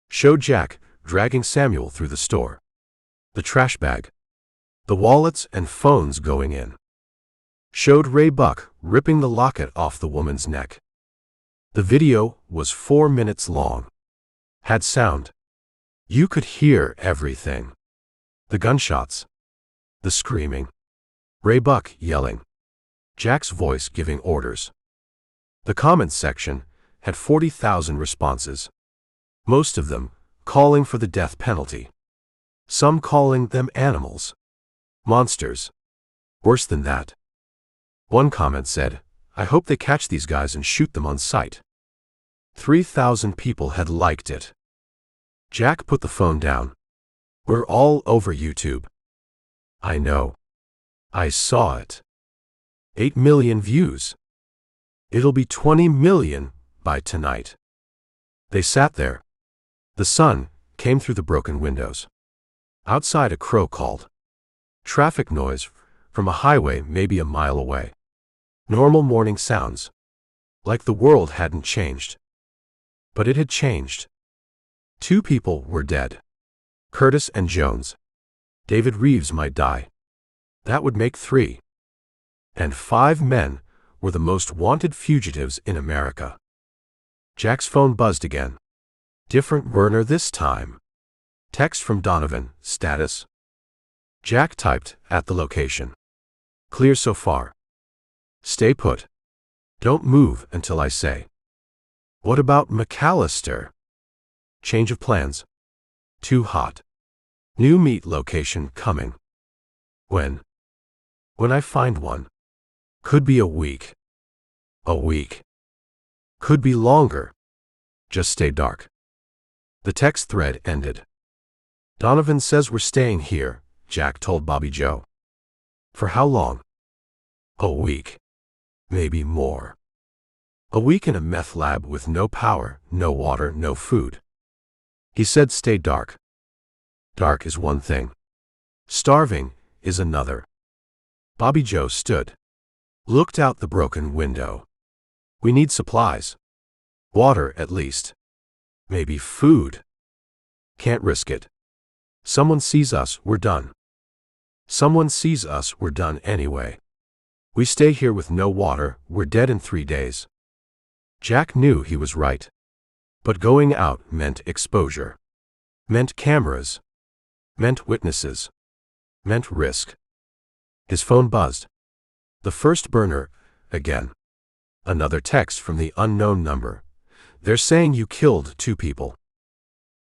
Speaker 1: Showed Jack dragging Samuel through the store. The trash bag. The wallets and phones going in. Showed Ray Buck ripping the locket off the woman's neck. The video was 4 minutes long. Had sound. You could hear everything. The gunshots. The screaming. Ray Buck yelling. Jack's voice giving orders. The comments section had 40,000 responses. Most of them calling for the death penalty. Some calling them animals. Monsters. Worse than that. One comment said, I hope they catch these guys and shoot them on sight. 3,000 people had liked it. Jack put the phone down. We're all over YouTube. I know. I saw it. 8 million views. It'll be 20 million by tonight. They sat there. The sun came through the broken windows. Outside a crow called. Traffic noise from a highway maybe a mile away. Normal morning sounds. Like the world hadn't changed. But it had changed. 2 people were dead. Curtis and Jones. David Reeves might die. That would make 3. And 5 men were the most wanted fugitives in America. Jack's phone buzzed again. Different burner this time. Text from Donovan, status. Jack typed at the location. Clear so far. Stay put. Don't move until I say. What about McAllister? Change of plans. Too hot. New meet location coming. When? When I find one. Could be a week. A week. Could be longer. Just stay dark. The text thread ended. Donovan says we're staying here, Jack told Bobby Joe. For how long? A week. Maybe more. A week in a meth lab with no power, no water, no food. He said stay dark. Dark is one thing. Starving is another. Bobby Joe stood. Looked out the broken window. We need supplies. Water at least. Maybe food. Can't risk it. Someone sees us, we're done. Someone sees us, we're done anyway. We stay here with no water, we're dead in 3 days. Jack knew he was right. But going out meant exposure. Meant cameras. Meant witnesses. Meant risk. His phone buzzed. The first burner, again. Another text from the unknown number. They're saying you killed 2 people.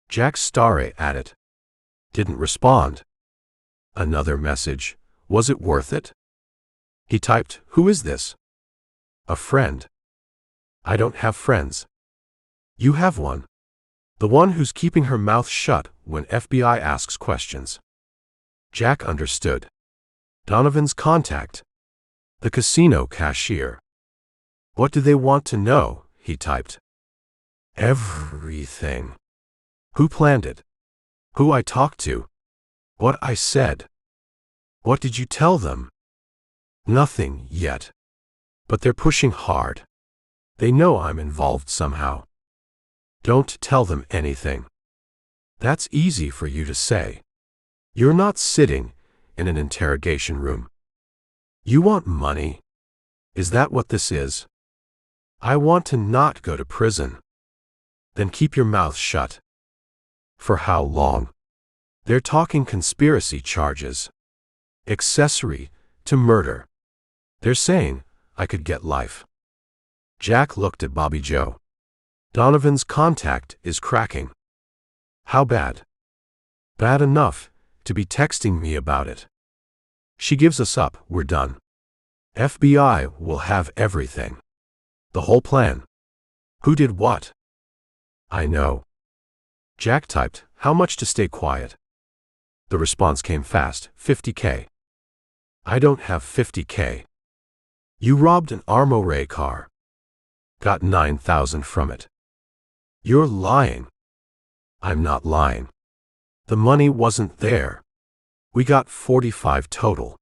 Speaker 1: Jack stared at it. Didn't respond. Another message. Was it worth it? He typed, who is this? A friend. I don't have friends. You have one. The one who's keeping her mouth shut when FBI asks questions. Jack understood. Donovan's contact. The casino cashier. What do they want to know? He typed. Everything. Who planned it? Who I talked to? What I said? What did you tell them? Nothing yet. But they're pushing hard. They know I'm involved somehow. Don't tell them anything. That's easy for you to say. You're not sitting in an interrogation room. You want money? Is that what this is? I want to not go to prison. Then keep your mouth shut. For how long? They're talking conspiracy charges. Accessory to murder. They're saying I could get life. Jack looked at Bobby Joe. Donovan's contact is cracking. How bad? Bad enough to be texting me about it. She gives us up, we're done. FBI will have everything. The whole plan. Who did what? I know. Jack typed, how much to stay quiet? The response came fast, $50K. I don't have $50K. You robbed an Armoray car. Got $9,000 from it. You're lying. I'm not lying. The money wasn't there. We got 45 total.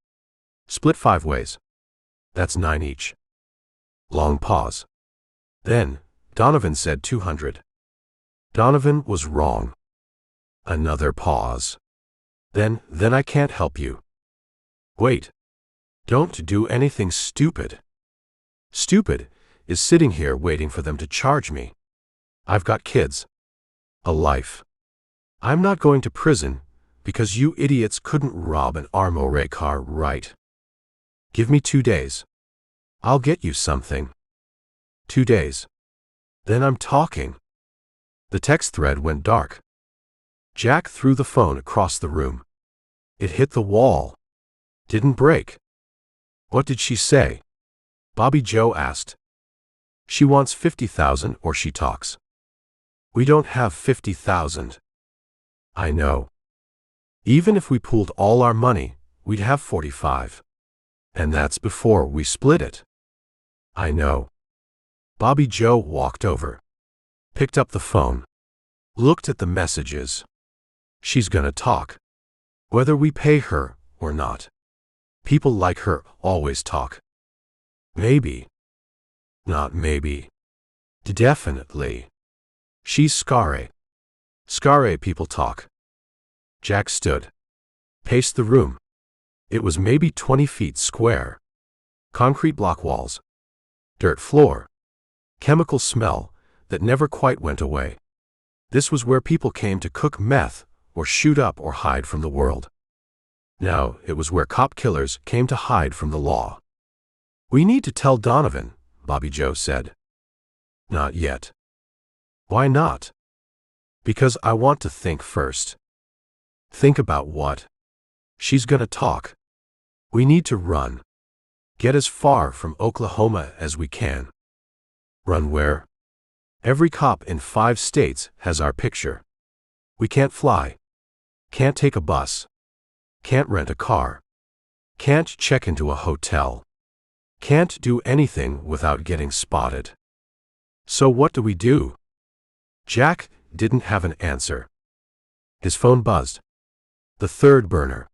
Speaker 1: Split 5 ways. That's 9 each. Long pause. Then, Donovan said 200. Donovan was wrong. Another pause. Then I can't help you. Wait. Don't do anything stupid. Stupid is sitting here waiting for them to charge me. I've got kids. A life. I'm not going to prison because you idiots couldn't rob an Armoray car, right? Give me 2 days. I'll get you something. 2 days. Then I'm talking. The text thread went dark. Jack threw the phone across the room. It hit the wall. Didn't break. What did she say? Bobby Joe asked. She wants 50,000 or she talks. We don't have 50,000. I know. Even if we pooled all our money, we'd have 45. And that's before we split it. I know. Bobby Joe walked over. Picked up the phone. Looked at the messages. She's gonna talk. Whether we pay her or not. People like her always talk. Maybe. Not maybe. Definitely. She's scary. Scary people talk. Jack stood. Paced the room. It was maybe 20 feet square. Concrete block walls. Dirt floor. Chemical smell that never quite went away. This was where people came to cook meth or shoot up or hide from the world. Now it was where cop killers came to hide from the law. We need to tell Donovan, Bobby Joe said. Not yet. Why not? Because I want to think first. Think about what? She's gonna talk. We need to run. Get as far from Oklahoma as we can. Run where? Every cop in 5 states has our picture. We can't fly. Can't take a bus. Can't rent a car. Can't check into a hotel. Can't do anything without getting spotted. So what do we do? Jack didn't have an answer. His phone buzzed. The third burner.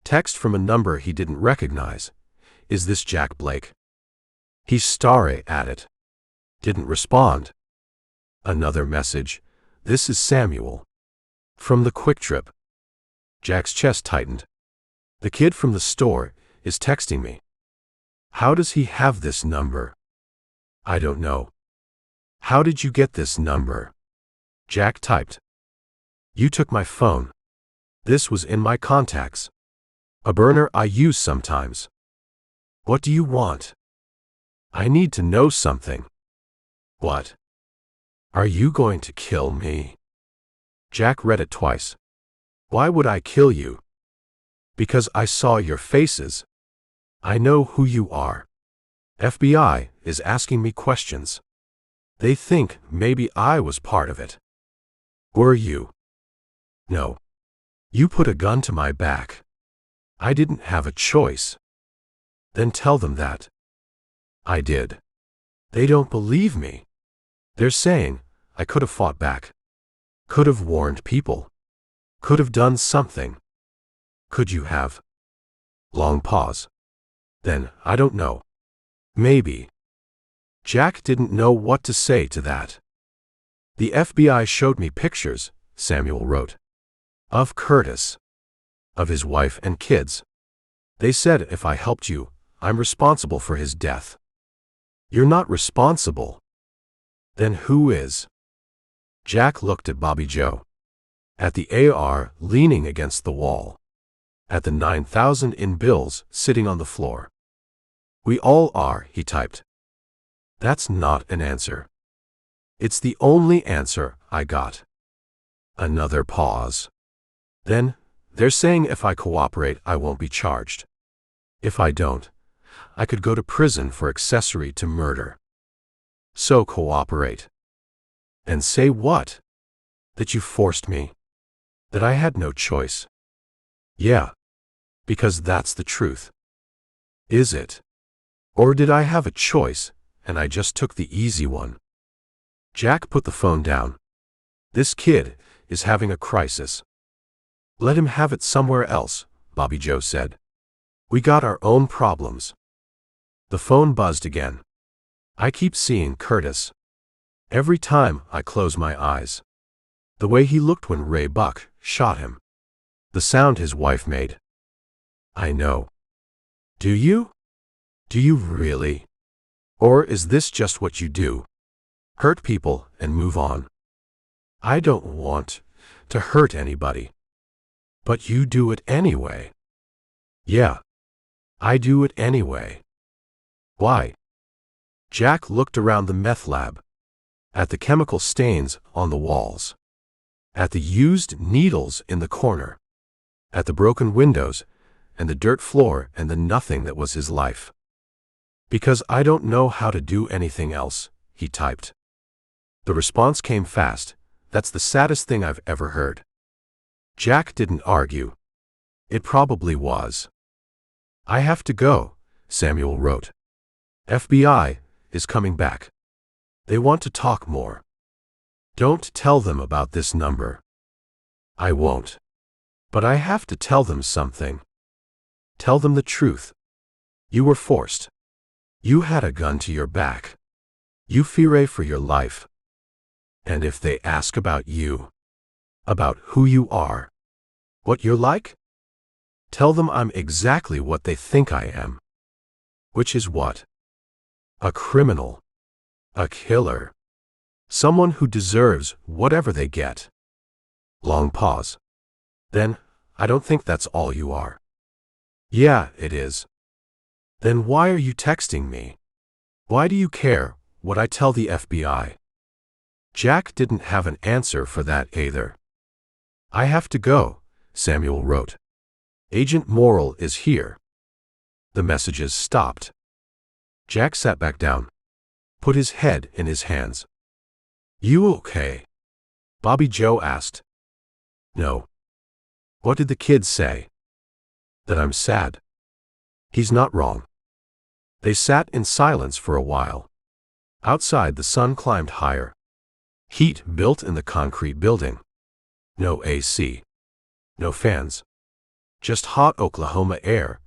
Speaker 1: Text from a number he didn't recognize. Is this Jack Blake? He stared at it. Didn't respond. Another message. This is Samuel. From the Quick Trip. Jack's chest tightened. The kid from the store is texting me. How does he have this number? I don't know. How did you get this number? Jack typed. You took my phone. This was in my contacts. A burner I use sometimes. What do you want? I need to know something. What? Are you going to kill me? Jack read it twice. Why would I kill you? Because I saw your faces. I know who you are. FBI is asking me questions. They think maybe I was part of it. Were you? No. You put a gun to my back. I didn't have a choice. Then tell them that. I did. They don't believe me. They're saying I could have fought back. Could have warned people. Could have done something. Could you have? Long pause. Then, I don't know. Maybe. Jack didn't know what to say to that. The FBI showed me pictures, Samuel wrote. Of Curtis. Of his wife and kids. They said if I helped you, I'm responsible for his death. You're not responsible. Then who is? Jack looked at Bobby Joe. At the AR leaning against the wall. At the 9,000 in bills sitting on the floor. We all are, he typed. That's not an answer. It's the only answer I got. Another pause. Then, they're saying if I cooperate, I won't be charged. If I don't, I could go to prison for accessory to murder. So cooperate. And say what? That you forced me. That I had no choice. Yeah. Because that's the truth. Is it? Or did I have a choice, and I just took the easy one? Jack put the phone down. This kid is having a crisis. Let him have it somewhere else, Bobby Joe said. We got our own problems. The phone buzzed again. I keep seeing Curtis. Every time I close my eyes. The way he looked when Ray Buck shot him. The sound his wife made. I know. Do you? Do you really? Or is this just what you do? Hurt people and move on. I don't want to hurt anybody. But you do it anyway. Yeah. I do it anyway. Why? Jack looked around the meth lab. At the chemical stains on the walls. At the used needles in the corner. At the broken windows and the dirt floor and the nothing that was his life. Because I don't know how to do anything else, he typed. The response came fast. That's the saddest thing I've ever heard. Jack didn't argue. It probably was. I have to go, Samuel wrote. FBI is coming back. They want to talk more. Don't tell them about this number. I won't. But I have to tell them something. Tell them the truth. You were forced. You had a gun to your back. You feared for your life. And if they ask about you, about who you are, what you're like, tell them I'm exactly what they think I am. Which is what? A criminal. A killer. Someone who deserves whatever they get. Long pause. Then, I don't think that's all you are. Yeah, it is. Then why are you texting me? Why do you care what I tell the FBI? Jack didn't have an answer for that either. I have to go, Samuel wrote. Agent Morrill is here. The messages stopped. Jack sat back down, put his head in his hands. You okay? Bobby Joe asked. No. What did the kids say? That I'm sad. He's not wrong. They sat in silence for a while. Outside the sun climbed higher. Heat built in the concrete building. No AC. No fans. Just hot Oklahoma air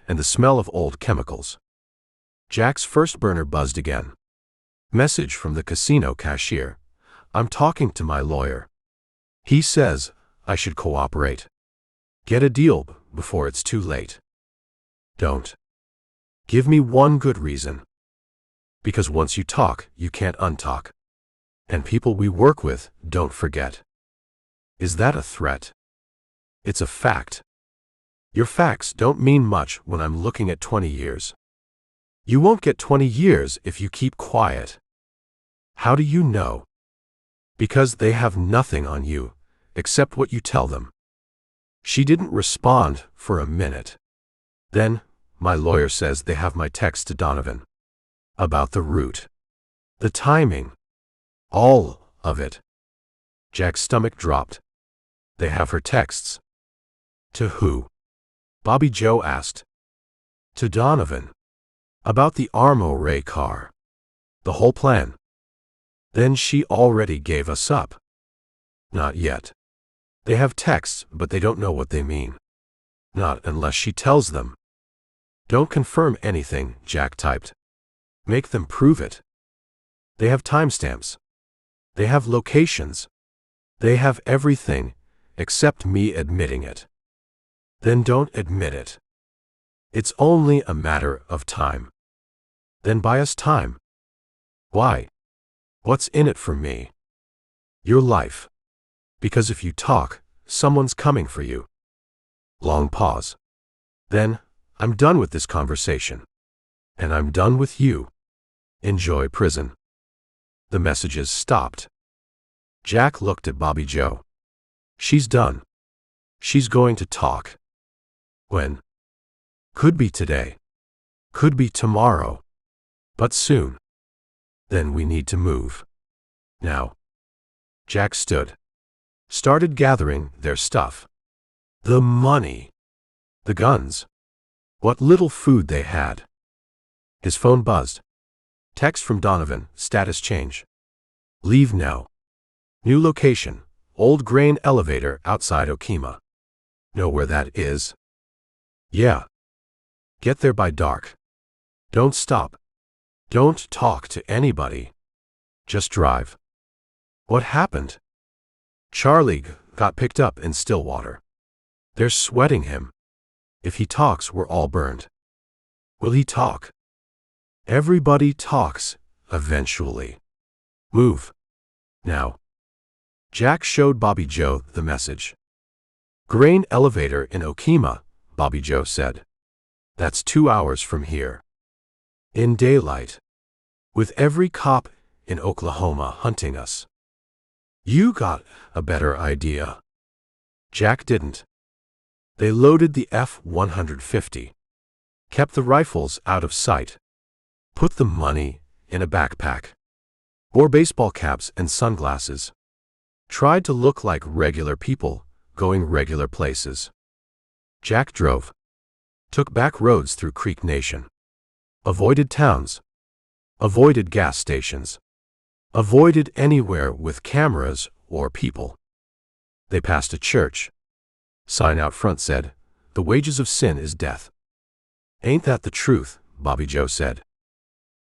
Speaker 1: and the smell of old chemicals. Jack's first burner buzzed again. Message from the casino cashier. I'm talking to my lawyer. He says I should cooperate. Get a deal before it's too late. Don't. Give me one good reason. Because once you talk, you can't untalk. And people we work with don't forget. Is that a threat? It's a fact. Your facts don't mean much when I'm looking at 20 years. You won't get 20 years if you keep quiet. How do you know? Because they have nothing on you, except what you tell them. She didn't respond for a minute. Then, my lawyer says they have my text to Donovan. About the route. The timing. All of it. Jack's stomach dropped. They have her texts. To who? Bobby Joe asked. To Donovan. About the Armory car. The whole plan. Then she already gave us up. Not yet. They have texts, but they don't know what they mean. Not unless she tells them. Don't confirm anything, Jack typed. Make them prove it. They have timestamps. They have locations. They have everything, except me admitting it. Then don't admit it. It's only a matter of time. Then buy us time. Why? What's in it for me? Your life. Because if you talk, someone's coming for you. Long pause. Then, I'm done with this conversation. And I'm done with you. Enjoy prison. The messages stopped. Jack looked at Bobby Joe. She's done. She's going to talk. When? Could be today. Could be tomorrow. But soon. Then we need to move. Now. Jack stood. Started gathering their stuff. The money. The guns. What little food they had. His phone buzzed. Text from Donovan, status change. Leave now. New location, old grain elevator outside Okima. Know where that is? Yeah. Get there by dark. Don't stop. Don't talk to anybody. Just drive. What happened? Charlie got picked up in Stillwater. They're sweating him. If he talks, we're all burned. Will he talk? Everybody talks, eventually. Move. Now. Jack showed Bobby Joe the message. Grain elevator in Okima, Bobby Joe said. That's 2 hours from here. In daylight. With every cop in Oklahoma hunting us. You got a better idea. Jack didn't. They loaded the F-150. Kept the rifles out of sight. Put the money in a backpack. Wore baseball caps and sunglasses. Tried to look like regular people, going regular places. Jack drove. Took back roads through Creek Nation. Avoided towns. Avoided gas stations. Avoided anywhere with cameras or people. They passed a church. Sign out front said, "The wages of sin is death." Ain't that the truth, Bobby Joe said.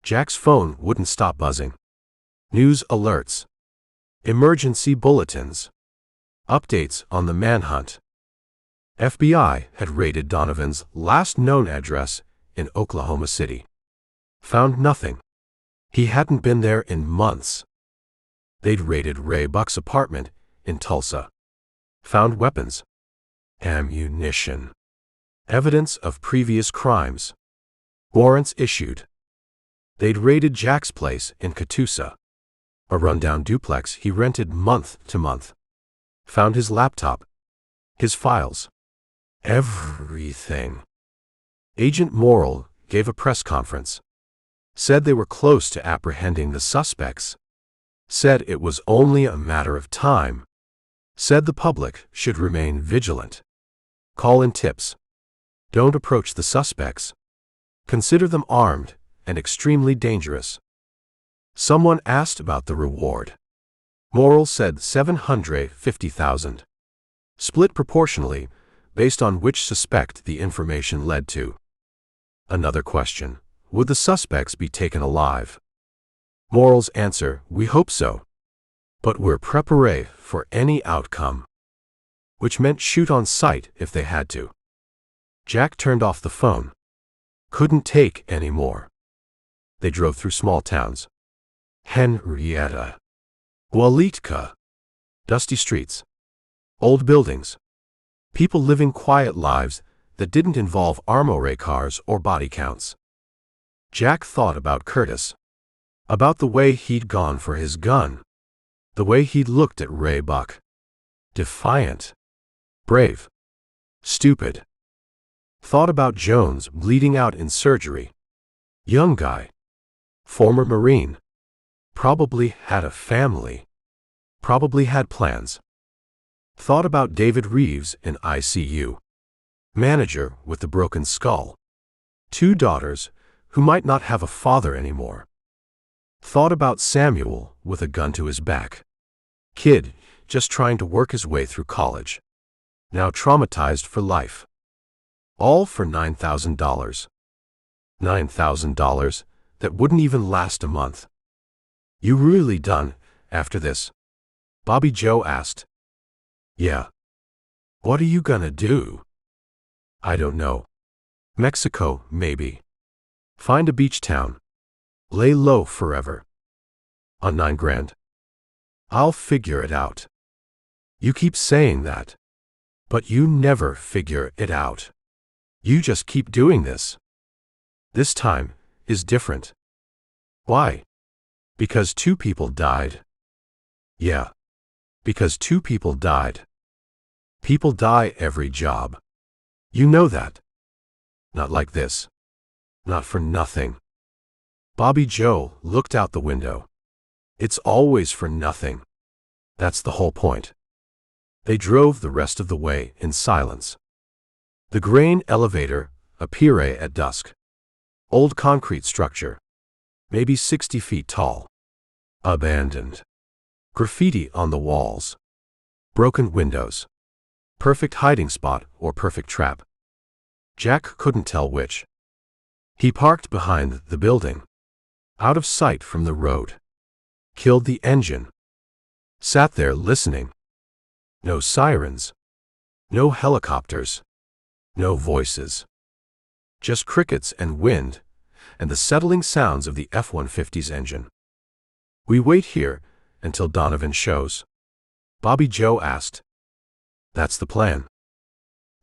Speaker 1: Jack's phone wouldn't stop buzzing. News alerts. Emergency bulletins. Updates on the manhunt. FBI had raided Donovan's last known address in Oklahoma City. Found nothing. He hadn't been there in months. They'd raided Ray Buck's apartment in Tulsa. Found weapons. Ammunition. Evidence of previous crimes. Warrants issued. They'd raided Jack's place in Catoosa, a rundown duplex he rented month to month. Found his laptop, his files, everything. Agent Morrill gave a press conference. Said they were close to apprehending the suspects. Said it was only a matter of time. Said the public should remain vigilant. Call in tips. Don't approach the suspects. Consider them armed and extremely dangerous. Someone asked about the reward. Morrill said $750,000. Split proportionally, based on which suspect the information led to. Another question. Would the suspects be taken alive? Morrill's answer, we hope so. But we're preparé for any outcome. Which meant shoot on sight if they had to. Jack turned off the phone. Couldn't take any more. They drove through small towns. Henrietta. Waleetka. Dusty streets. Old buildings. People living quiet lives that didn't involve armoire cars or body counts. Jack thought about Curtis. About the way he'd gone for his gun. The way he'd looked at Ray Buck. Defiant. Brave. Stupid. Thought about Jones bleeding out in surgery. Young guy. Former Marine. Probably had a family. Probably had plans. Thought about David Reeves in ICU. Manager with the broken skull. 2 daughters who might not have a father anymore. Thought about Samuel with a gun to his back. Kid just trying to work his way through college. Now traumatized for life. All for $9,000. $9,000 that wouldn't even last a month. You really done after this? Bobby Joe asked. Yeah. What are you gonna do? I don't know. Mexico, maybe. Find a beach town. Lay low forever. On $9,000. I'll figure it out. You keep saying that. But you never figure it out. You just keep doing this. This time is different. Why? Because 2 people died. Yeah. Because 2 people died. People die every job. You know that. Not like this. Not for nothing. Bobby Joe looked out the window. It's always for nothing. That's the whole point. They drove the rest of the way in silence. The grain elevator appeared at dusk. Old concrete structure. Maybe 60 feet tall. Abandoned. Graffiti on the walls. Broken windows. Perfect hiding spot or perfect trap. Jack couldn't tell which. He parked behind the building. Out of sight from the road. Killed the engine. Sat there listening. No sirens. No helicopters. No voices. Just crickets and wind, and the settling sounds of the F-150's engine. We wait here until Donovan shows. Bobby Joe asked. That's the plan.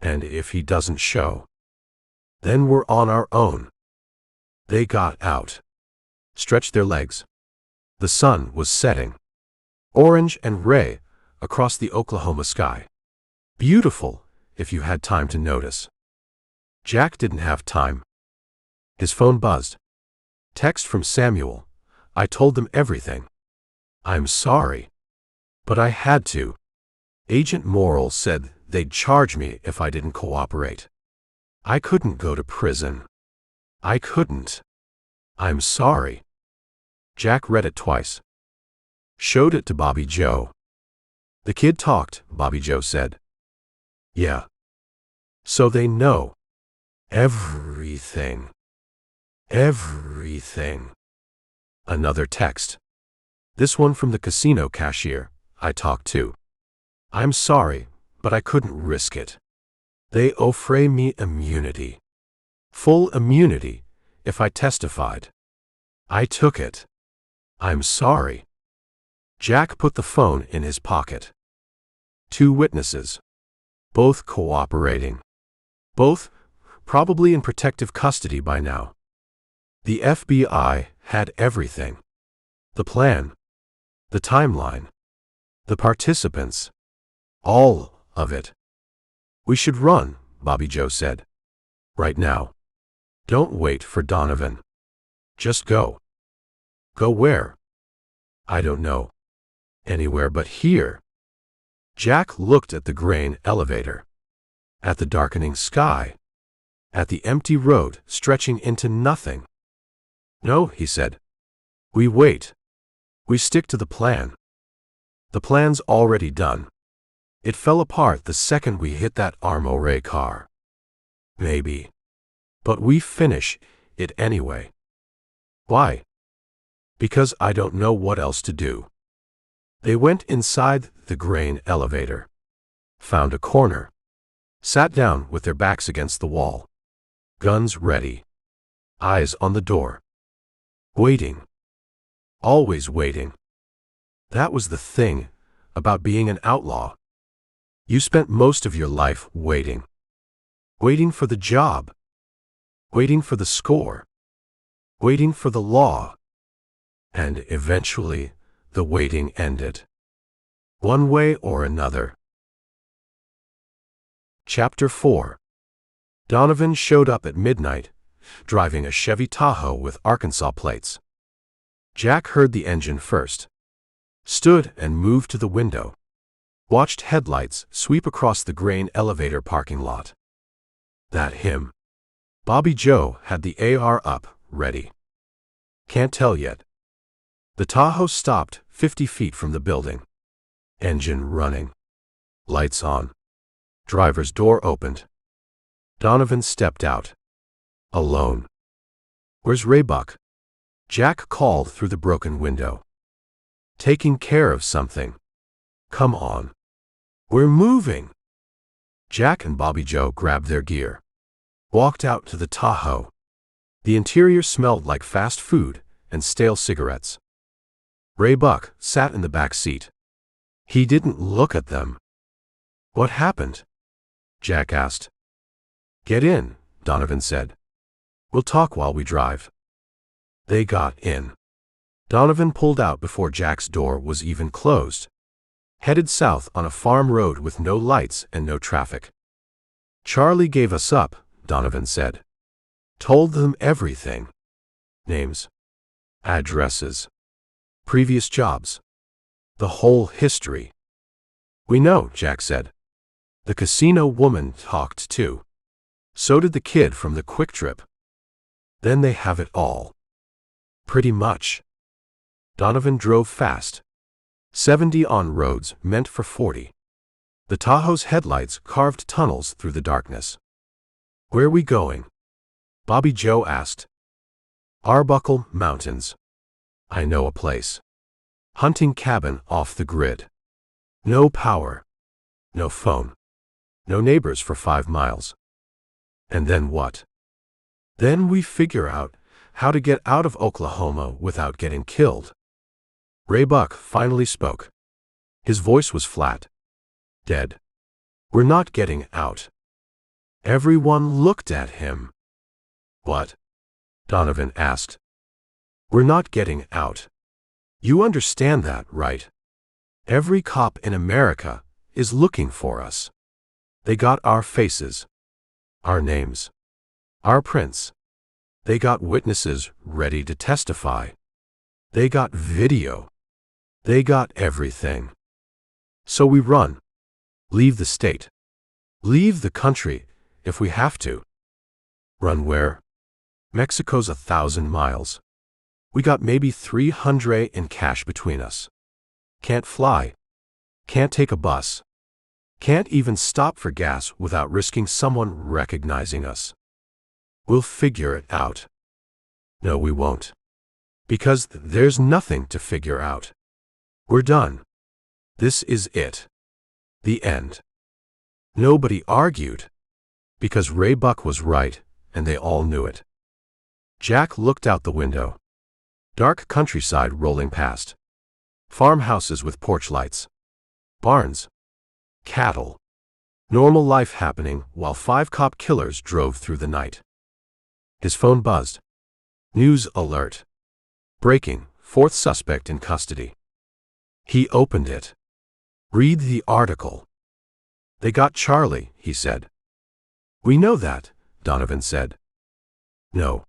Speaker 1: And if he doesn't show, then we're on our own. They got out. Stretched their legs. The sun was setting. Orange and gray across the Oklahoma sky. Beautiful, if you had time to notice. Jack didn't have time. His phone buzzed. Text from Samuel. I told them everything. I'm sorry. But I had to. Agent Morrill said they'd charge me if I didn't cooperate. I couldn't go to prison. I couldn't. I'm sorry. Jack read it twice. Showed it to Bobby Joe. The kid talked, Bobby Joe said. Yeah. So they know. Everything. Everything. Another text. This one from the casino cashier I talked to. I'm sorry, but I couldn't risk it. They offer me immunity. Full immunity, if I testified. I took it. I'm sorry. Jack put the phone in his pocket. 2 witnesses. Both cooperating. Both probably in protective custody by now. The FBI had everything. The plan, the timeline, the participants, all of it. "We should run," Bobby Joe said. "Right now. Don't wait for Donovan. Just go." "Go where?" "I don't know. Anywhere but here." Jack looked at the grain elevator, at the darkening sky, at the empty road stretching into nothing. "No," he said. "We wait. We stick to the plan. The plan's already done. It fell apart the second we hit that Armoire car. Maybe. But we finish it anyway." "Why?" "Because I don't know what else to do." They went inside the grain elevator, found a corner, sat down with their backs against the wall, guns ready, eyes on the door. Waiting. Always waiting. That was the thing about being an outlaw. You spent most of your life waiting. Waiting for the job. Waiting for the score. Waiting for the law. And eventually, the waiting ended. One way or another. Chapter 4. Donovan showed up at midnight, driving a Chevy Tahoe with Arkansas plates. Jack heard the engine first, stood and moved to the window, watched headlights sweep across the grain elevator parking lot. That him. Bobby Joe had the AR up, ready. "Can't tell yet." The Tahoe stopped 50 feet from the building. Engine running. Lights on. Driver's door opened. Donovan stepped out. Alone. "Where's Raybuck?" Jack called through the broken window. "Taking care of something." "Come on. We're moving." Jack and Bobby Joe grabbed their gear, walked out to the Tahoe. The interior smelled like fast food and stale cigarettes. Raybuck sat in the back seat. He didn't look at them. "What happened?" Jack asked. "Get in," Donovan said. "We'll talk while we drive." They got in. Donovan pulled out before Jack's door was even closed, headed south on a farm road with no lights and no traffic. "Charlie gave us up," Donovan said. "Told them everything. Names, addresses, previous jobs, the whole history." "We know," Jack said. "The casino woman talked too. So did the kid from the Quick Trip. Then they have it all." "Pretty much." Donovan drove fast. 70 on roads meant for 40. The Tahoe's headlights carved tunnels through the darkness. "Where are we going?" Bobby Joe asked. "Arbuckle Mountains. I know a place. Hunting cabin off the grid. No power. No phone. No neighbors for 5 miles. And then what?" "Then we figure out how to get out of Oklahoma without getting killed." Raybuck finally spoke. His voice was flat. Dead. "We're not getting out." Everyone looked at him. "What?" Donovan asked. "We're not getting out. You understand that, right? Every cop in America is looking for us. They got our faces, our names, our prints. They got witnesses ready to testify. They got video. They got everything. So we run. Leave the state. Leave the country if we have to." "Run where?" "Mexico's 1,000 miles. We got maybe 300 in cash between us. Can't fly. Can't take a bus. Can't even stop for gas without risking someone recognizing us. We'll figure it out." "No, we won't. Because there's nothing to figure out. We're done. This is it. The end." Nobody argued, because Raybuck was right, and they all knew it. Jack looked out the window. Dark countryside rolling past. Farmhouses with porch lights. Barns. Cattle. Normal life happening while 5 cop killers drove through the night. His phone buzzed. News alert. Breaking, fourth suspect in custody. He opened it. Read the article. They got Charlie, he said. We know that, Donovan said. No.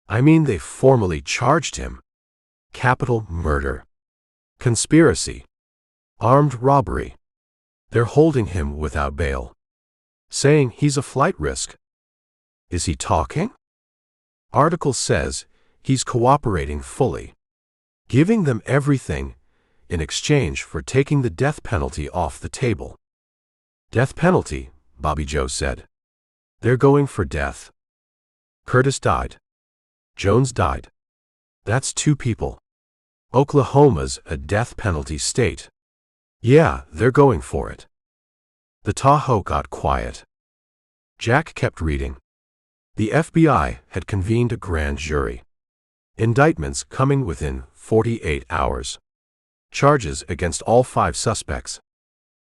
Speaker 1: I mean they formally charged him. Capital murder. Conspiracy. Armed robbery. They're holding him without bail. Saying he's a flight risk. Is he talking? Article says he's cooperating fully. Giving them everything in exchange for taking the death penalty off the table. Death penalty, Bobby Joe said. They're going for death. Curtis died. Jones died. That's 2 people. Oklahoma's a death penalty state. Yeah, they're going for it. The Tahoe got quiet. Jack kept reading. The FBI had convened a grand jury. Indictments coming within 48 hours. Charges against all 5 suspects.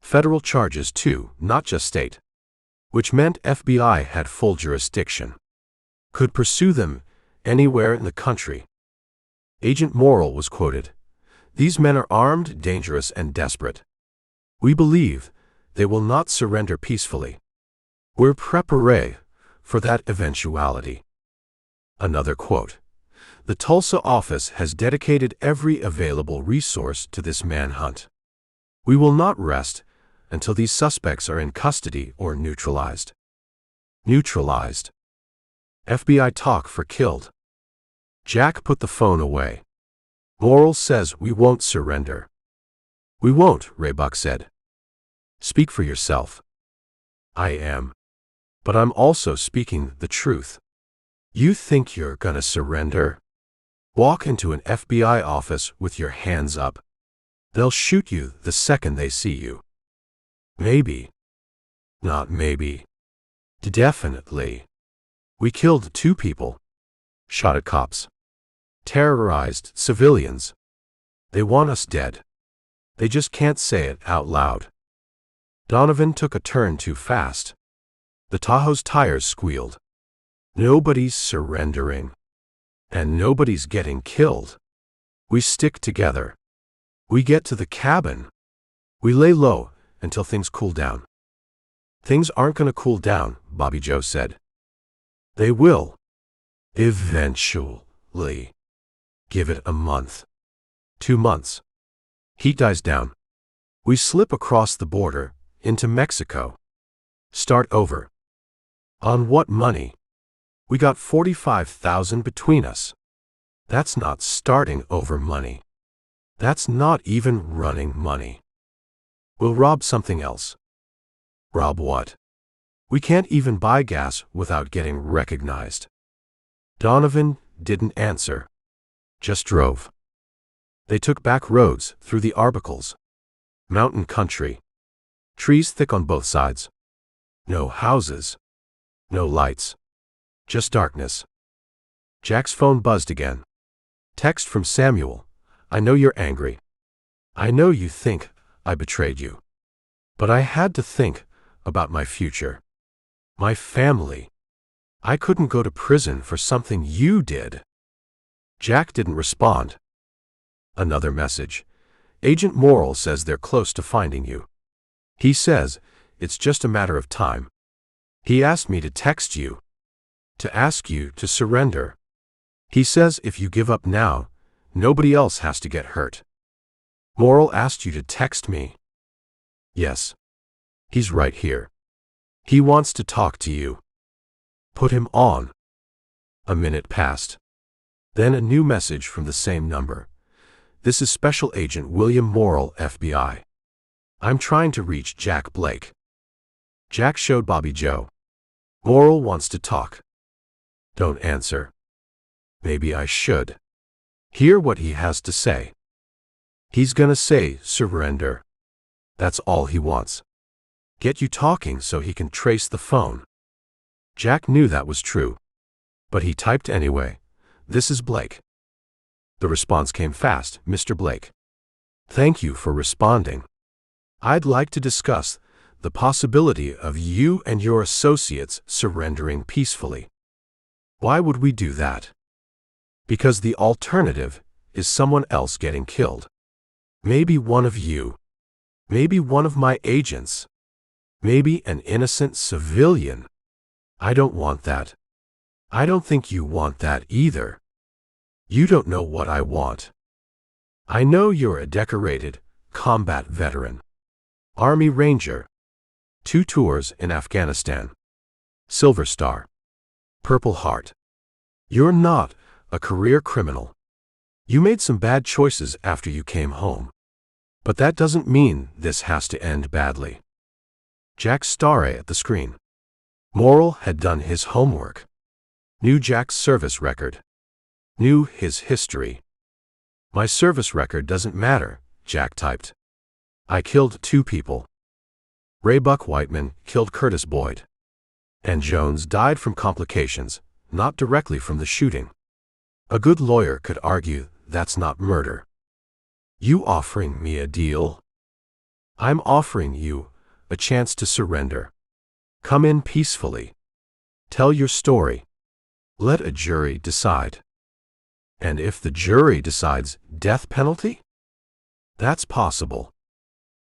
Speaker 1: Federal charges too, not just state. Which meant FBI had full jurisdiction. Could pursue them anywhere in the country. Agent Morrill was quoted. These men are armed, dangerous, and desperate. We believe they will not surrender peacefully. We're preparé for that eventuality. Another quote. The Tulsa office has dedicated every available resource to this manhunt. We will not rest until these suspects are in custody or neutralized. Neutralized. FBI talk for killed. Jack put the phone away. Morrill says we won't surrender. We won't, Raybuck said. Speak for yourself. I am. But I'm also speaking the truth. You think you're gonna surrender? Walk into an FBI office with your hands up. They'll shoot you the second they see you. Maybe. Not maybe. Definitely. We killed 2 people. Shot at cops. Terrorized civilians. They want us dead. They just can't say it out loud. Donovan took a turn too fast. The Tahoe's tires squealed. Nobody's surrendering. And nobody's getting killed. We stick together. We get to the cabin. We lay low until things cool down. Things aren't gonna cool down, Bobby Joe said. They will. Eventually. Give it a month. 2 months. Heat dies down. We slip across the border into Mexico. Start over. On what money? We got $45,000 between us. That's not starting over money. That's not even running money. We'll rob something else. Rob what? We can't even buy gas without getting recognized. Donovan didn't answer. Just drove. They took back roads through the Arbicles. Mountain country. Trees thick on both sides. No houses. No lights. Just darkness. Jack's phone buzzed again. Text from Samuel. I know you're angry. I know you think I betrayed you. But I had to think about my future. My family. I couldn't go to prison for something you did. Jack didn't respond. Another message. Agent Morrill says they're close to finding you. He says it's just a matter of time. He asked me to text you. To ask you to surrender. He says if you give up now, nobody else has to get hurt. Morrill asked you to text me. Yes. He's right here. He wants to talk to you. Put him on. A minute passed. Then a new message from the same number. This is Special Agent William Morrill, FBI. I'm trying to reach Jack Blake. Jack showed Bobby Joe. Morrill wants to talk. Don't answer. Maybe I should. Hear what he has to say. He's gonna say surrender. That's all he wants. Get you talking so he can trace the phone. Jack knew that was true. But he typed anyway. This is Blake. The response came fast, Mr. Blake. Thank you for responding. I'd like to discuss the possibility of you and your associates surrendering peacefully. Why would we do that? Because the alternative is someone else getting killed. Maybe one of you. Maybe one of my agents. Maybe an innocent civilian. I don't want that. I don't think you want that either. You don't know what I want. I know you're a decorated, combat veteran. Army Ranger. 2 tours in Afghanistan. Silver Star. Purple Heart. You're not a career criminal. You made some bad choices after you came home. But that doesn't mean this has to end badly. Jack stared at the screen. Morrill had done his homework. Knew Jack's service record. Knew his history. My service record doesn't matter, Jack typed. I killed 2 people. Ray Buck Whiteman killed Curtis Boyd. And Jones died from complications, not directly from the shooting. A good lawyer could argue that's not murder. You offering me a deal? I'm offering you a chance to surrender. Come in peacefully. Tell your story. Let a jury decide. And if the jury decides death penalty? That's possible.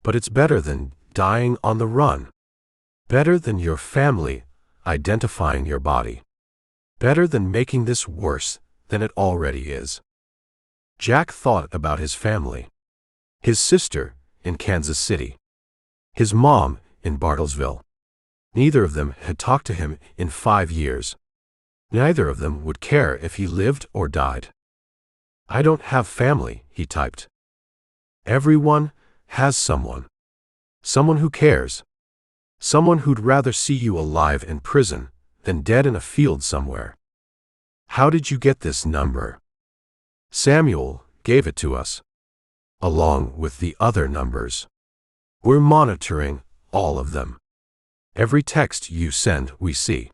Speaker 1: But it's better than dying on the run. Better than your family identifying your body. Better than making this worse than it already is. Jack thought about his family. His sister in Kansas City. His mom in Bartlesville. Neither of them had talked to him in 5 years. Neither of them would care if he lived or died. I don't have family, he typed. Everyone has someone. Someone who cares. Someone who'd rather see you alive in prison than dead in a field somewhere. How did you get this number? Samuel gave it to us. Along with the other numbers. We're monitoring all of them. Every text you send, we see.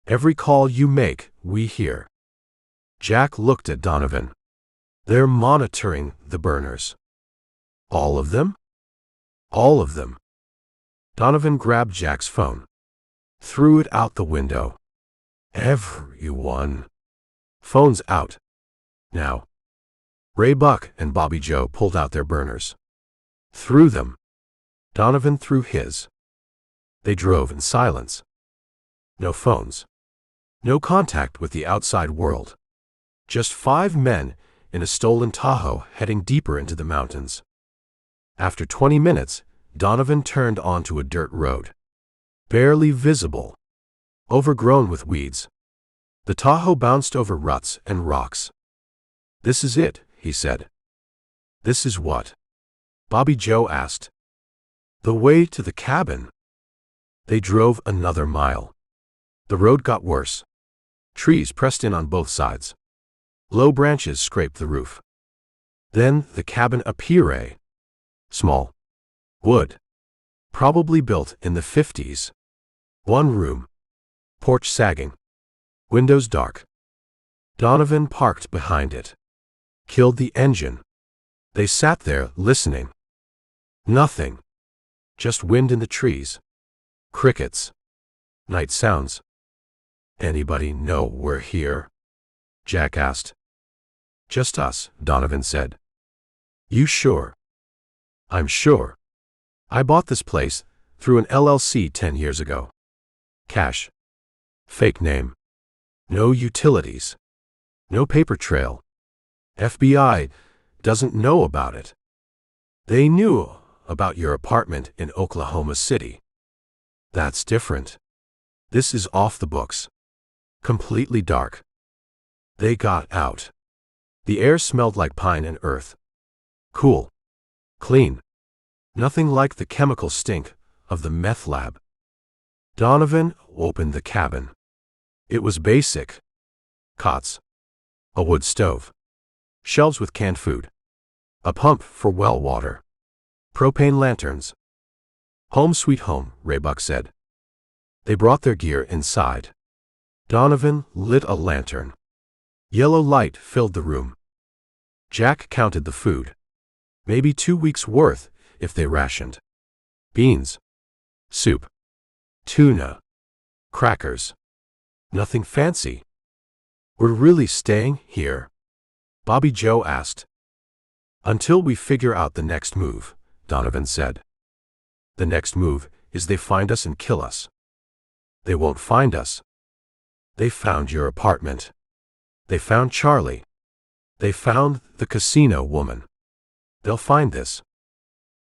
Speaker 1: Every call you make, we hear. Jack looked at Donovan. They're monitoring the burners. All of them? All of them. Donovan grabbed Jack's phone. Threw it out the window. Everyone. Phone's out. Now. Ray Buck and Bobby Joe pulled out their burners. Threw them. Donovan threw his. They drove in silence. No phones. No contact with the outside world. Just 5 men in a stolen Tahoe heading deeper into the mountains. After 20 minutes, Donovan turned onto a dirt road. Barely visible. Overgrown with weeds. The Tahoe bounced over ruts and rocks. This is it, he said. This is what? Bobby Joe asked. The way to the cabin. They drove another mile. The road got worse. Trees pressed in on both sides. Low branches scraped the roof. Then the cabin appeared. Small. Wood. Probably built in the 50s. 1 room. Porch sagging. Windows dark. Donovan parked behind it. Killed the engine. They sat there listening. Nothing. Just wind in the trees. Crickets. Night sounds. Anybody know we're here? Jack asked. Just us, Donovan said. You sure? I'm sure. I bought this place through an LLC 10 years ago. Cash. Fake name. No utilities. No paper trail. FBI doesn't know about it. They knew about your apartment in Oklahoma City. That's different. This is off the books. Completely dark. They got out. The air smelled like pine and earth. Cool. Clean. Nothing like the chemical stink of the meth lab. Donovan opened the cabin. It was basic. Cots. A wood stove. Shelves with canned food. A pump for well water. Propane lanterns. Home sweet home, Ray Buck said. They brought their gear inside. Donovan lit a lantern. Yellow light filled the room. Jack counted the food. Maybe 2 weeks' worth if they rationed. Beans. Soup. Tuna. Crackers. Nothing fancy. We're really staying here, Bobby Joe asked. Until we figure out the next move, Donovan said. The next move is they find us and kill us. They won't find us. They found your apartment. They found Charlie. They found the casino woman. They'll find this.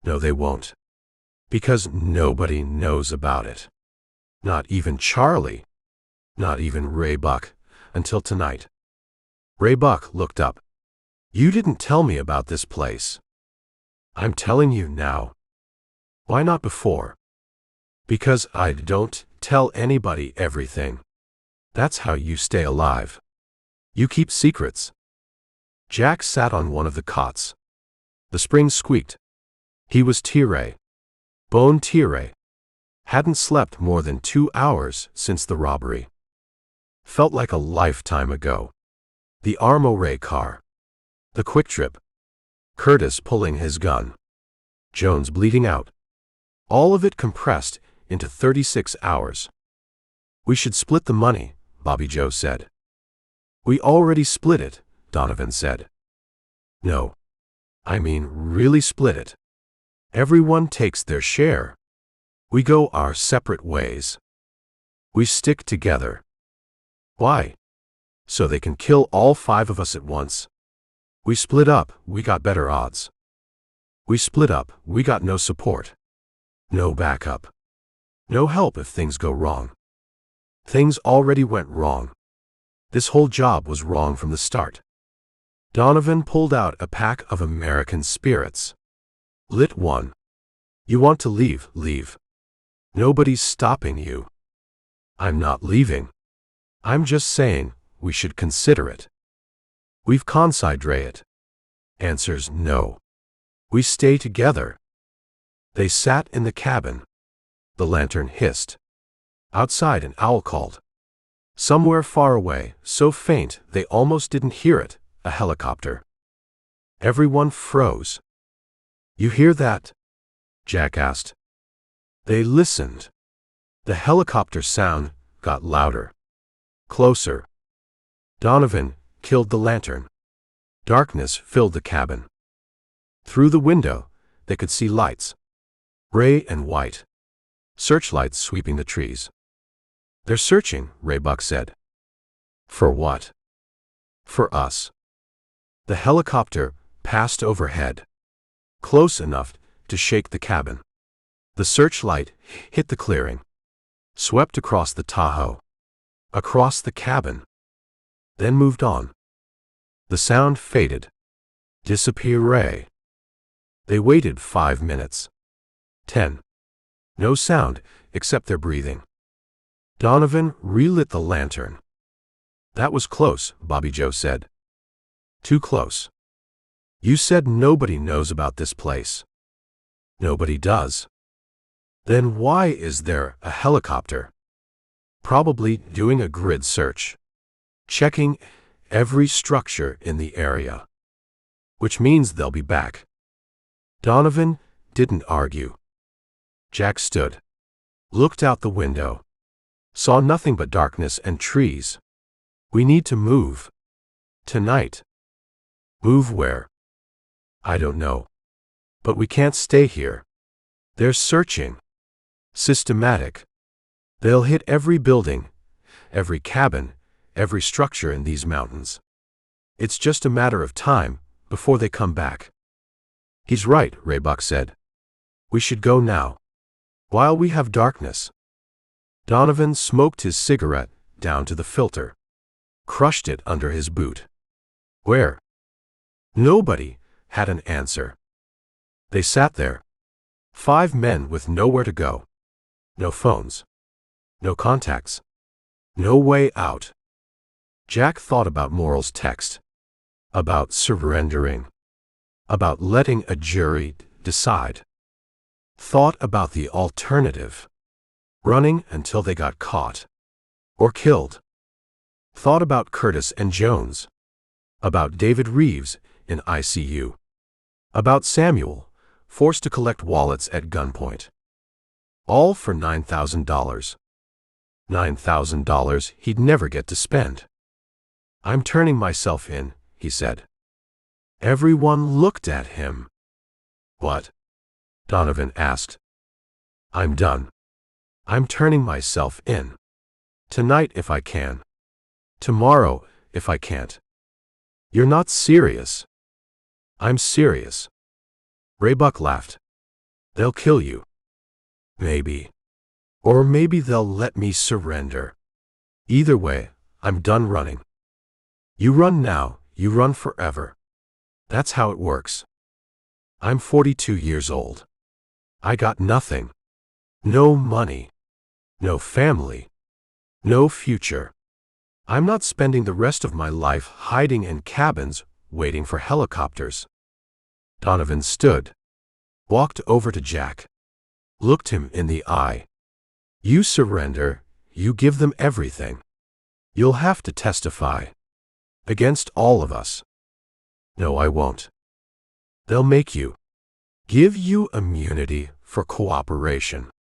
Speaker 1: No, they won't. Because nobody knows about it. Not even Charlie. Not even Ray Buck, until tonight. Ray Buck looked up. You didn't tell me about this place. I'm telling you now. Why not before? Because I don't tell anybody everything. That's how you stay alive. You keep secrets. Jack sat on one of the cots. The springs squeaked. He was Thierry. Bone Thierry. Hadn't slept more than 2 hours since the robbery. Felt like a lifetime ago. The Armoire car. The quick trip. Curtis pulling his gun. Jones bleeding out. All of it compressed into 36 hours. We should split the money, Bobby Joe said. We already split it, Donovan said. No. I mean really split it. Everyone takes their share. We go our separate ways. We stick together. Why? So they can kill all 5 of us at once. We split up, we got better odds. We split up, we got no support. No backup. No help if things go wrong. Things already went wrong. This whole job was wrong from the start. Donovan pulled out a pack of American spirits. Lit one. You want to leave, leave. Nobody's stopping you. I'm not leaving. I'm just saying, we should consider it. We've considered it. Answers no. We stay together. They sat in the cabin. The lantern hissed. Outside an owl called. Somewhere far away, so faint they almost didn't hear it, a helicopter. Everyone froze. You hear that? Jack asked. They listened. The helicopter sound got louder. Closer. Donovan killed the lantern. Darkness filled the cabin. Through the window, they could see lights. Gray and white. Searchlights sweeping the trees. They're searching, Ray Buck said. For what? For us. The helicopter passed overhead. Close enough to shake the cabin. The searchlight hit the clearing. Swept across the Tahoe. Across the cabin. Then moved on. The sound faded. Disappear. They waited 5 minutes. 10. No sound except their breathing. Donovan relit the lantern. That was close, Bobby Joe said. Too close. You said nobody knows about this place. Nobody does. Then why is there a helicopter? Probably doing a grid search. Checking every structure in the area. Which means they'll be back. Donovan didn't argue. Jack stood. Looked out the window. Saw nothing but darkness and trees. We need to move. Tonight. Move where? I don't know. But we can't stay here. They're searching. Systematic. They'll hit every building, every cabin, every structure in these mountains. It's just a matter of time before they come back. He's right, Ray Buck said. We should go now. While we have darkness. Donovan smoked his cigarette down to the filter. Crushed it under his boot. Where? Nobody had an answer. They sat there. 5 men with nowhere to go. No phones. No contacts. No way out. Jack thought about Morrell's text. About surrendering. About letting a jury decide. Thought about the alternative. Running until they got caught. Or killed. Thought about Curtis and Jones. About David Reeves in ICU. About Samuel, forced to collect wallets at gunpoint. All for $9,000. $9,000 he'd never get to spend. I'm turning myself in, he said. Everyone looked at him. What? Donovan asked. I'm done. I'm turning myself in. Tonight if I can. Tomorrow if I can't. You're not serious. I'm serious. Raybuck laughed. They'll kill you. Maybe. Or maybe they'll let me surrender. Either way, I'm done running. You run now, you run forever. That's how it works. I'm 42 years old. I got nothing. No money. No family. No future. I'm not spending the rest of my life hiding in cabins, waiting for helicopters. Donovan stood, walked over to Jack, looked him in the eye. You surrender, you give them everything. You'll have to testify. Against all of us. No, I won't. They'll make you. Give you immunity for cooperation.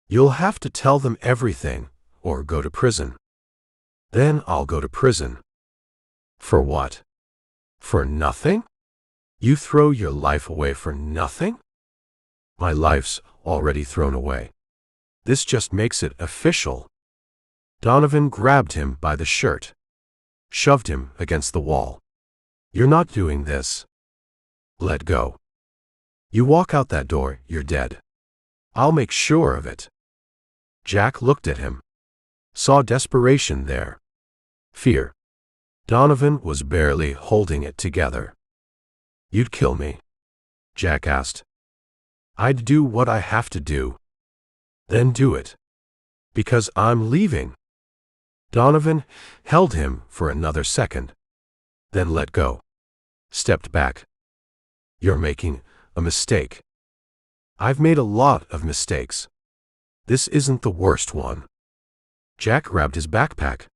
Speaker 1: You'll have to tell them everything, or go to prison. Then I'll go to prison. For what? For nothing? You throw your life away for nothing? My life's already thrown away. This just makes it official. Donovan grabbed him by the shirt, shoved him against the wall. You're not doing this. Let go. You walk out that door, you're dead. I'll make sure of it. Jack looked at him, saw desperation there. Fear. Donovan was barely holding it together. You'd kill me? Jack asked. I'd do what I have to do. Then do it. Because I'm leaving. Donovan held him for another second, then let go. Stepped back. You're making a mistake. I've made a lot of mistakes. This isn't the worst one. Jack grabbed his backpack.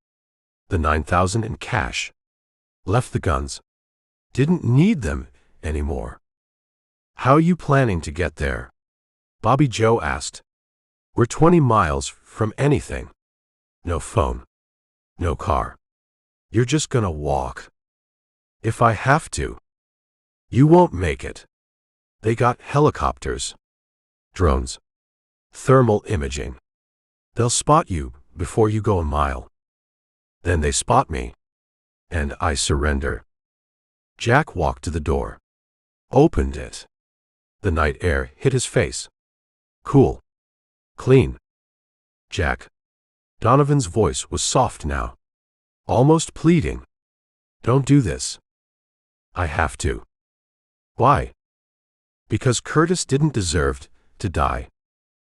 Speaker 1: The $9,000 in cash. Left the guns. Didn't need them anymore. How you planning to get there? Bobby Joe asked. We're 20 miles from anything. No phone. No car. You're just gonna walk. If I have to. You won't make it. They got helicopters. Drones. Thermal imaging. They'll spot you before you go a mile. Then they spot me. And I surrender. Jack walked to the door. Opened it. The night air hit his face. Cool. Clean. Jack. Donovan's voice was soft now. Almost pleading. Don't do this. I have to. Why? Because Curtis didn't deserve to die.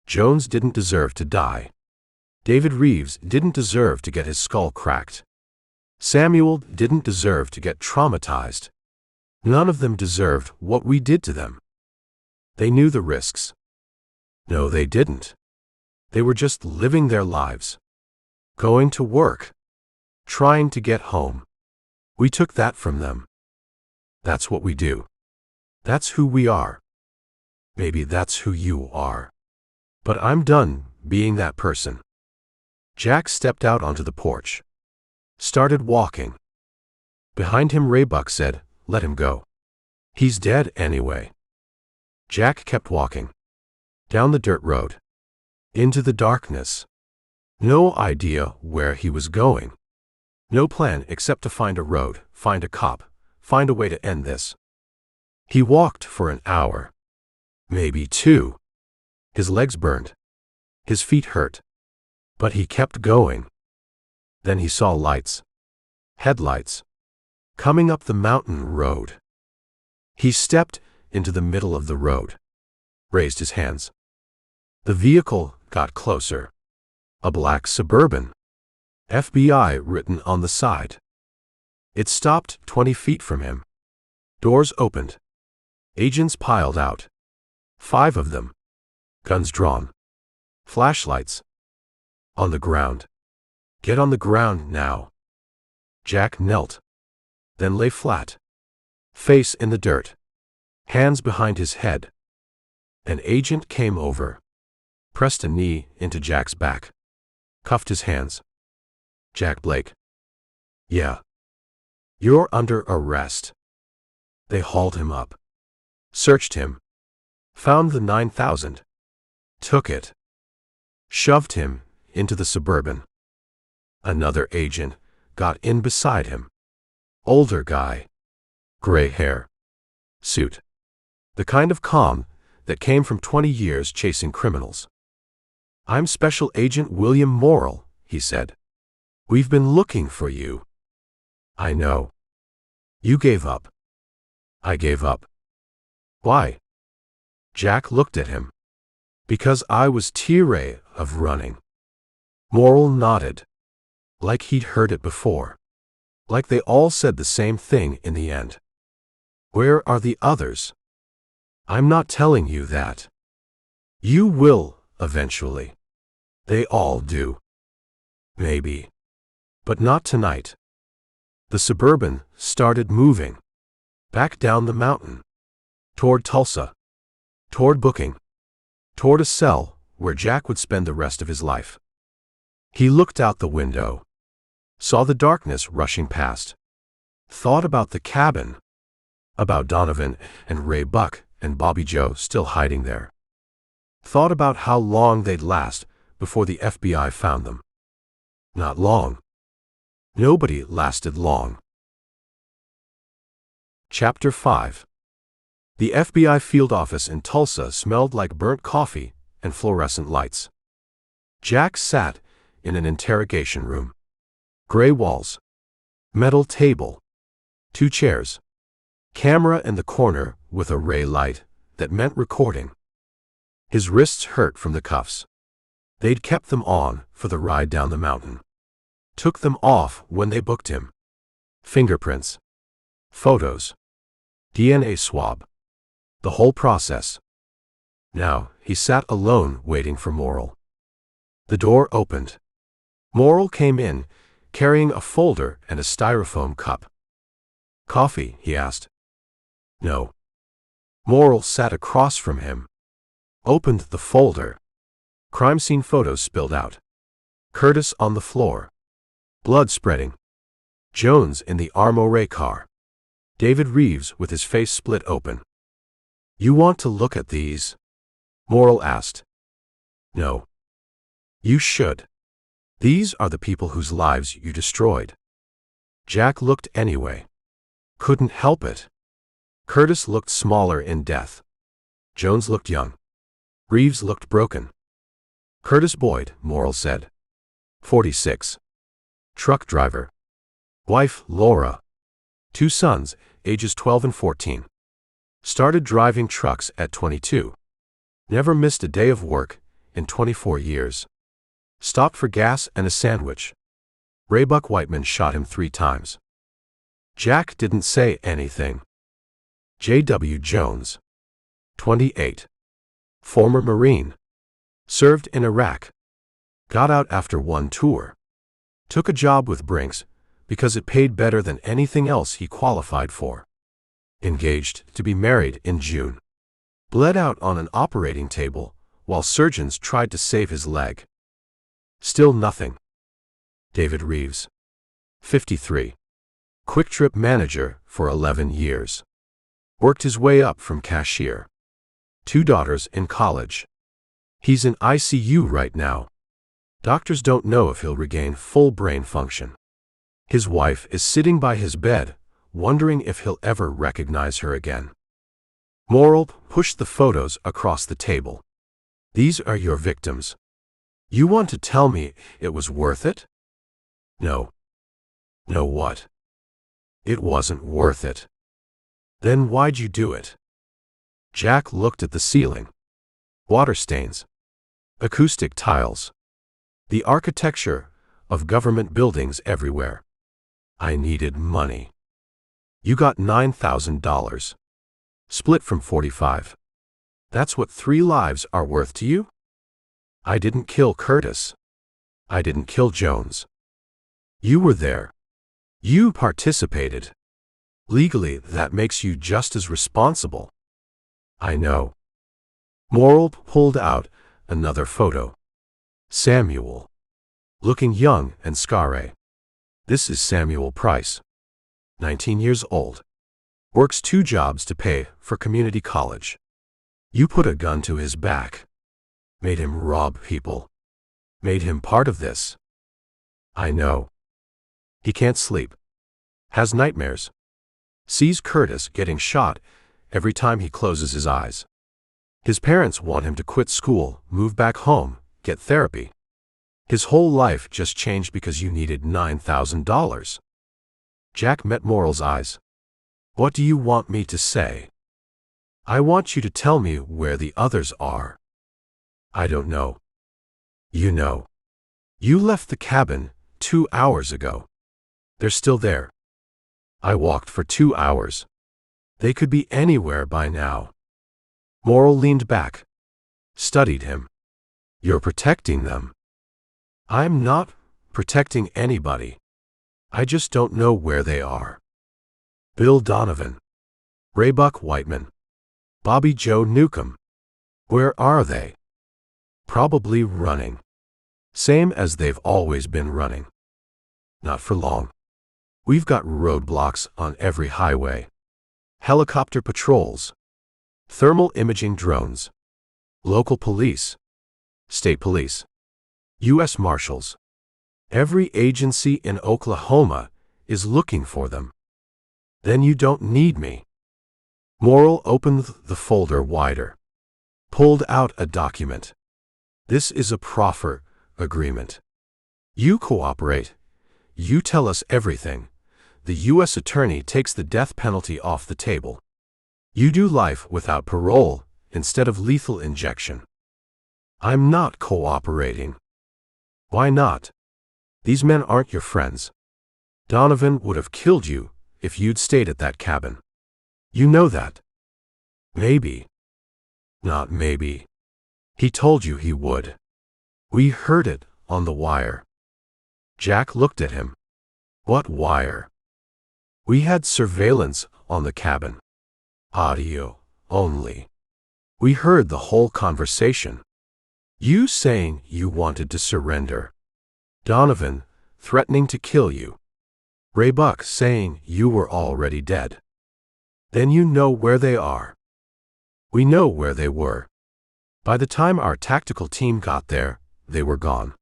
Speaker 1: Jones didn't deserve to die. David Reeves didn't deserve to get his skull cracked. Samuel didn't deserve to get traumatized. None of them deserved what we did to them. They knew the risks. No, they didn't. They were just living their lives. Going to work. Trying to get home. We took that from them. That's what we do. That's who we are. Maybe that's who you are. But I'm done being that person. Jack stepped out onto the porch. Started walking. Behind him Raybuck said, let him go. He's dead anyway. Jack kept walking. Down the dirt road. Into the darkness. No idea where he was going. No plan except to find a road, find a cop, find a way to end this. He walked for an hour. Maybe 2. His legs burned. His feet hurt. But he kept going. Then he saw lights. Headlights. Coming up the mountain road. He stepped into the middle of the road. Raised his hands. The vehicle got closer. A black Suburban. FBI written on the side. It stopped 20 feet from him. Doors opened. Agents piled out. 5 of them. Guns drawn. Flashlights. On the ground. Get on the ground now. Jack knelt. Then lay flat. Face in the dirt. Hands behind his head. An agent came over. Pressed a knee into Jack's back. Cuffed his hands. Jack Blake. Yeah. You're under arrest. They hauled him up. Searched him. Found the 9,000. Took it. Shoved him into the Suburban. Another agent got in beside him. Older guy. Gray hair. Suit. The kind of calm that came from 20 years chasing criminals. "I'm Special Agent William Morrill," he said. "We've been looking for you." "I know." "You gave up." "I gave up." "Why?" Jack looked at him. "Because I was tired of running." Morrill nodded. Like he'd heard it before. Like they all said the same thing in the end. "Where are the others?" "I'm not telling you that." "You will, eventually." "They all do." "Maybe. But not tonight." The Suburban started moving. Back down the mountain. Toward Tulsa. Toward booking. Toward a cell where Jack would spend the rest of his life. He looked out the window. Saw the darkness rushing past. Thought about the cabin. About Donovan and Ray Buck and Bobby Joe still hiding there. Thought about how long they'd last before the FBI found them. Not long. Nobody lasted long. Chapter 5. The FBI field office in Tulsa smelled like burnt coffee and fluorescent lights. Jack sat in an interrogation room. Gray walls. Metal table. 2 chairs. Camera in the corner with a ray light that meant recording. His wrists hurt from the cuffs. They'd kept them on for the ride down the mountain. Took them off when they booked him. Fingerprints. Photos. DNA swab. The whole process. Now he sat alone waiting for Morrill. The door opened. Morrill came in, carrying a folder and a styrofoam cup. "Coffee?" he asked. "No." Morrill sat across from him. Opened the folder. Crime scene photos spilled out. Curtis on the floor. Blood spreading. Jones in the Armoire car. David Reeves with his face split open. "You want to look at these?" Morrill asked. "No." "You should. These are the people whose lives you destroyed." Jack looked anyway. Couldn't help it. Curtis looked smaller in death. Jones looked young. Reeves looked broken. "Curtis Boyd," Morrill said. 46. Truck driver. Wife, Laura. 2 sons, ages 12 and 14. Started driving trucks at 22. Never missed a day of work in 24 years. Stopped for gas and a sandwich. Ray Buck Whiteman shot him 3 times. Jack didn't say anything. J.W. Jones. 28. Former Marine. Served in Iraq. Got out after 1 tour. Took a job with Brinks because it paid better than anything else he qualified for. Engaged to be married in June. Bled out on an operating table while surgeons tried to save his leg. Still nothing. David Reeves. 53. Quick Trip manager for 11 years. Worked his way up from cashier. 2 daughters in college. He's in ICU right now. Doctors don't know if he'll regain full brain function. His wife is sitting by his bed, wondering if he'll ever recognize her again. Morrill pushed the photos across the table. "These are your victims. You want to tell me it was worth it?" "No." "No what?" "It wasn't worth it." "Then why'd you do it?" Jack looked at the ceiling. Water stains. Acoustic tiles. The architecture of government buildings everywhere. "I needed money." "You got $9,000. Split from 45. That's what 3 lives are worth to you?" "I didn't kill Curtis. I didn't kill Jones." "You were there. You participated. Legally, that makes you just as responsible." "I know." Morrill pulled out another photo. Samuel. Looking young and scary. This is Samuel Price. 19 years old. Works 2 jobs to pay for community college. You put a gun to his back. Made him rob people. Made him part of this. I know. He can't sleep. Has nightmares. Sees Curtis getting shot every time he closes his eyes. His parents want him to quit school, move back home, get therapy. His whole life just changed because you needed $9,000. Jack met Morrell's eyes. What do you want me to say? I want you to tell me where the others are. I don't know. You know. You left the cabin 2 hours ago. They're still there. I walked for 2 hours. They could be anywhere by now. Morrell leaned back. Studied him. You're protecting them. I'm not protecting anybody. I just don't know where they are. Bill Donovan. Raybuck Whiteman. Bobby Joe Newcomb. Where are they? Probably running. Same as they've always been running. Not for long. We've got roadblocks on every highway. Helicopter patrols. Thermal imaging drones. Local police. State police. U.S. Marshals. Every agency in Oklahoma is looking for them. Then you don't need me. Morrell opened the folder wider. Pulled out a document. This is a proffer agreement. You cooperate. You tell us everything. The U.S. attorney takes the death penalty off the table. You do life without parole instead of lethal injection. I'm not cooperating. Why not? These men aren't your friends. Donovan would have killed you if you'd stayed at that cabin. You know that. Maybe. Not maybe. He told you he would. We heard it on the wire. Jack looked at him. What wire? We had surveillance on the cabin. Audio only. We heard the whole conversation. You saying you wanted to surrender. Donovan threatening to kill you. Raybuck saying you were already dead. Then you know where they are. We know where they were. By the time our tactical team got there, they were gone.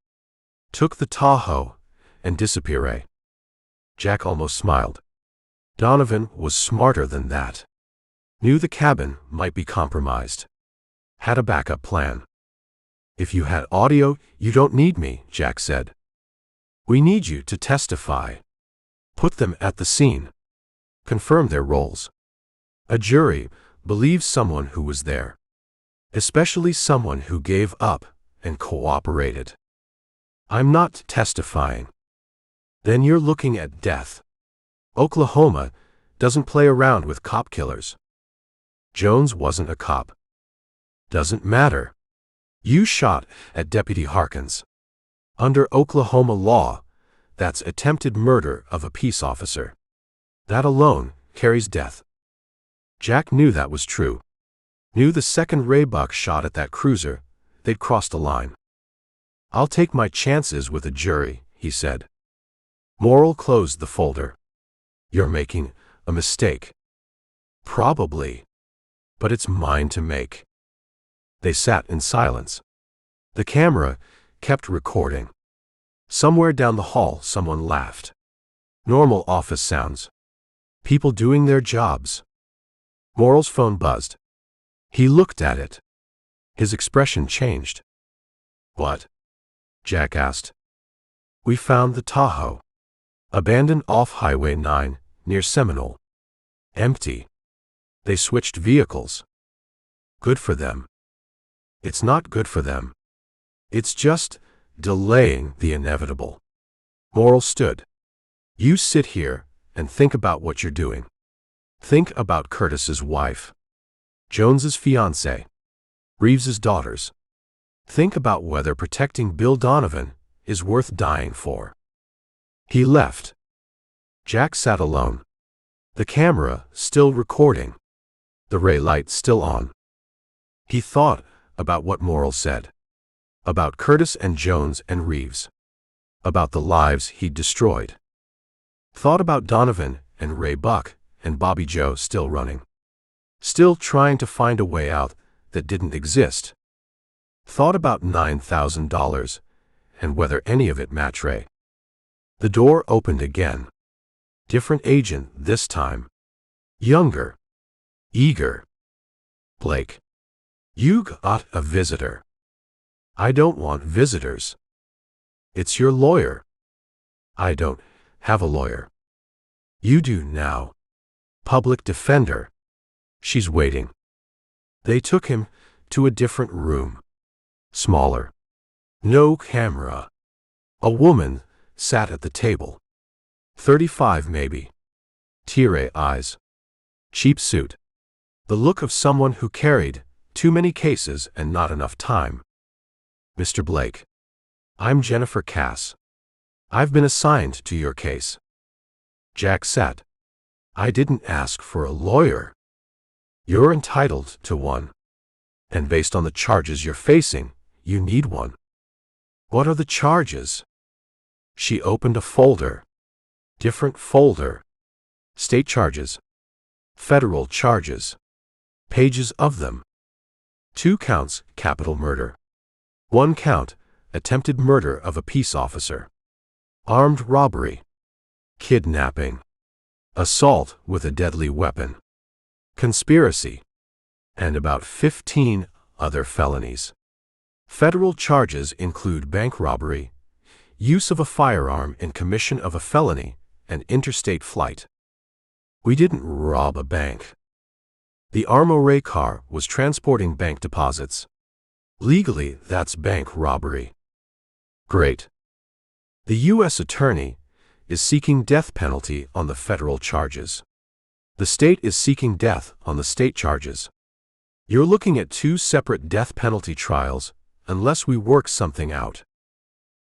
Speaker 1: Took the Tahoe and disappeared. Jack almost smiled. Donovan was smarter than that. Knew the cabin might be compromised. Had a backup plan. If you had audio, you don't need me, Jack said. We need you to testify. Put them at the scene. Confirm their roles. A jury believes someone who was there. Especially someone who gave up and cooperated. I'm not testifying. Then you're looking at death. Oklahoma doesn't play around with cop killers. Jones wasn't a cop. Doesn't matter. You shot at Deputy Harkins. Under Oklahoma law, that's attempted murder of a peace officer. That alone carries death. Jack knew that was true. Knew the second Raybuck shot at that cruiser, they'd crossed a line. I'll take my chances with a jury, he said. Morrell closed the folder. You're making a mistake. Probably. But it's mine to make. They sat in silence. The camera kept recording. Somewhere down the hall, someone laughed. Normal office sounds. People doing their jobs. Morrell's phone buzzed. He looked at it. His expression changed. What? Jack asked. We found the Tahoe. Abandoned off Highway 9, near Seminole. Empty. They switched vehicles. Good for them. It's not good for them. It's just delaying the inevitable. Morrell stood. You sit here and think about what you're doing. Think about Curtis's wife. Jones's fiancée. Reeves's daughters. Think about whether protecting Bill Donovan is worth dying for. He left. Jack sat alone. The camera still recording. The ray light still on. He thought about what Morrell said. About Curtis and Jones and Reeves. About the lives he'd destroyed. Thought about Donovan and Raybuck and Bobby Joe still running. Still trying to find a way out that didn't exist. Thought about $9,000 and whether any of it matched Ray. The door opened again. Different agent this time. Younger. Eager. Blake. You got a visitor. I don't want visitors. It's your lawyer. I don't have a lawyer. You do now. Public defender. She's waiting. They took him to a different room. Smaller. No camera. A woman sat at the table. 35 maybe. Teary eyes. Cheap suit. The look of someone who carried too many cases and not enough time. Mr. Blake. I'm Jennifer Cass. I've been assigned to your case. Jack sat. I didn't ask for a lawyer. You're entitled to one. And based on the charges you're facing, you need one. What are the charges? She opened a folder. Different folder. State charges. Federal charges. Pages of them. 2 counts, capital murder. 1 count, attempted murder of a peace officer. Armed robbery. Kidnapping. Assault with a deadly weapon. Conspiracy. And about 15 other felonies. Federal charges include bank robbery, use of a firearm in commission of a felony, and interstate flight. We didn't rob a bank. The Armory car was transporting bank deposits. Legally, that's bank robbery. Great. The U.S. Attorney is seeking death penalty on the federal charges. The state is seeking death on the state charges. You're looking at 2 separate death penalty trials unless we work something out.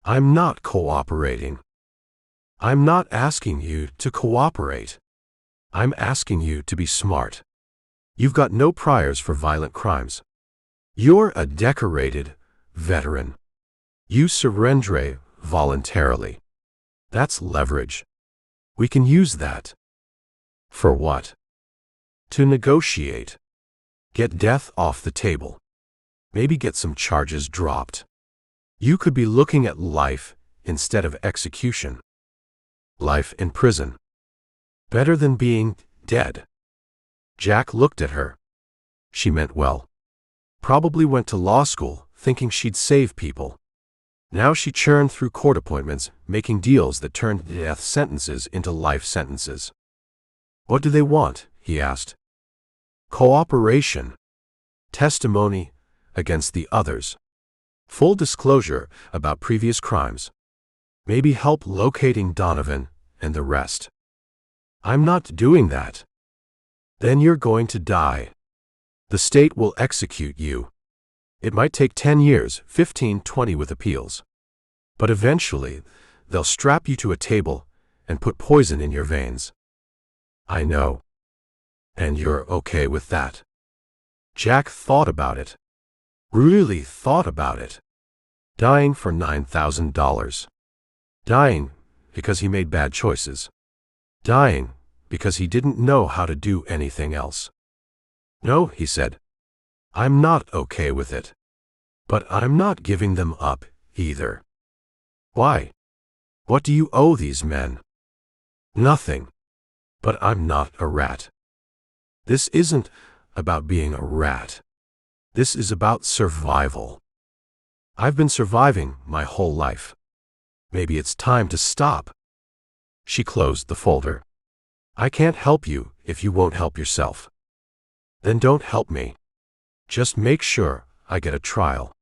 Speaker 1: I'm not cooperating. I'm not asking you to cooperate. I'm asking you to be smart. You've got no priors for violent crimes. You're a decorated veteran. You surrender voluntarily. That's leverage. We can use that. For what? To negotiate. Get death off the table. Maybe get some charges dropped. You could be looking at life instead of execution. Life in prison. Better than being dead. Jack looked at her. She meant well. Probably went to law school thinking she'd save people. Now she churned through court appointments, making deals that turned death sentences into life sentences. What do they want? He asked. Cooperation. Testimony against the others. Full disclosure about previous crimes. Maybe help locating Donovan and the rest. I'm not doing that. Then you're going to die. The state will execute you. It might take 10 years, 15, 20 with appeals. But eventually, they'll strap you to a table and put poison in your veins. I know. And you're okay with that? Jack thought about it. Really thought about it. Dying for $9,000. Dying because he made bad choices. Dying because he didn't know how to do anything else. No, he said. I'm not okay with it. But I'm not giving them up, either. Why? What do you owe these men? Nothing. But I'm not a rat. This isn't about being a rat. This is about survival. I've been surviving my whole life. Maybe it's time to stop. She closed the folder. I can't help you if you won't help yourself. Then don't help me. Just make sure I get a trial.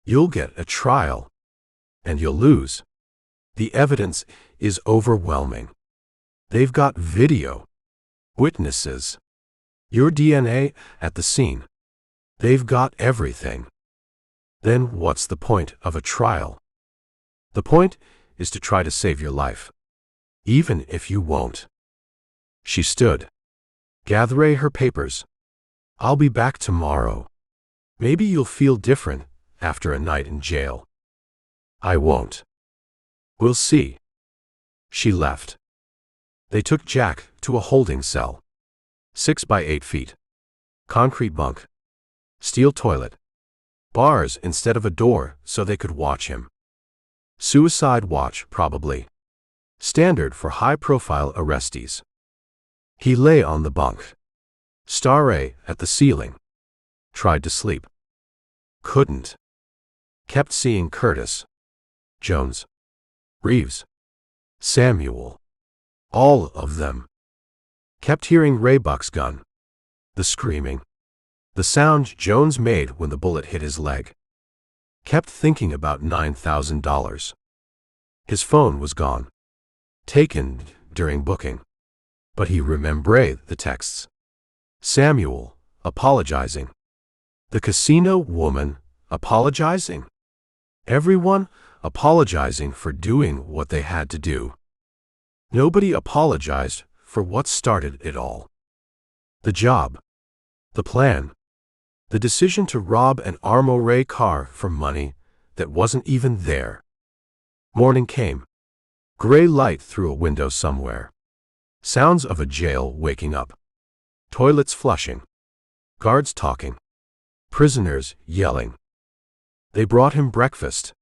Speaker 1: You'll get a trial. And you'll lose. The evidence is overwhelming. They've got video. Witnesses. Your DNA at the scene. They've got everything. Then what's the point of a trial? The point is to try to save your life. Even if you won't. She stood. Gather her papers. I'll be back tomorrow. Maybe you'll feel different after a night in jail. I won't. We'll see. She left. They took Jack to a holding cell. 6 by 8 feet. Concrete bunk. Steel toilet. Bars instead of a door so they could watch him. Suicide watch, probably. Standard for high-profile arrestees. He lay on the bunk. Star at the ceiling. Tried to sleep. Couldn't. Kept seeing Curtis. Jones. Reeves. Samuel. All of them. Kept hearing Ray Buck's gun. The screaming. The sound Jones made when the bullet hit his leg. Kept thinking about $9,000. His phone was gone. Taken during booking. But he remembered the texts. Samuel, apologizing. The casino woman, apologizing. Everyone apologizing for doing what they had to do. Nobody apologized for what started it all. The job. The plan. The decision to rob an Armory car for money that wasn't even there. Morning came. Gray light through a window somewhere. Sounds of a jail waking up. Toilets flushing. Guards talking. Prisoners yelling. They brought him breakfast.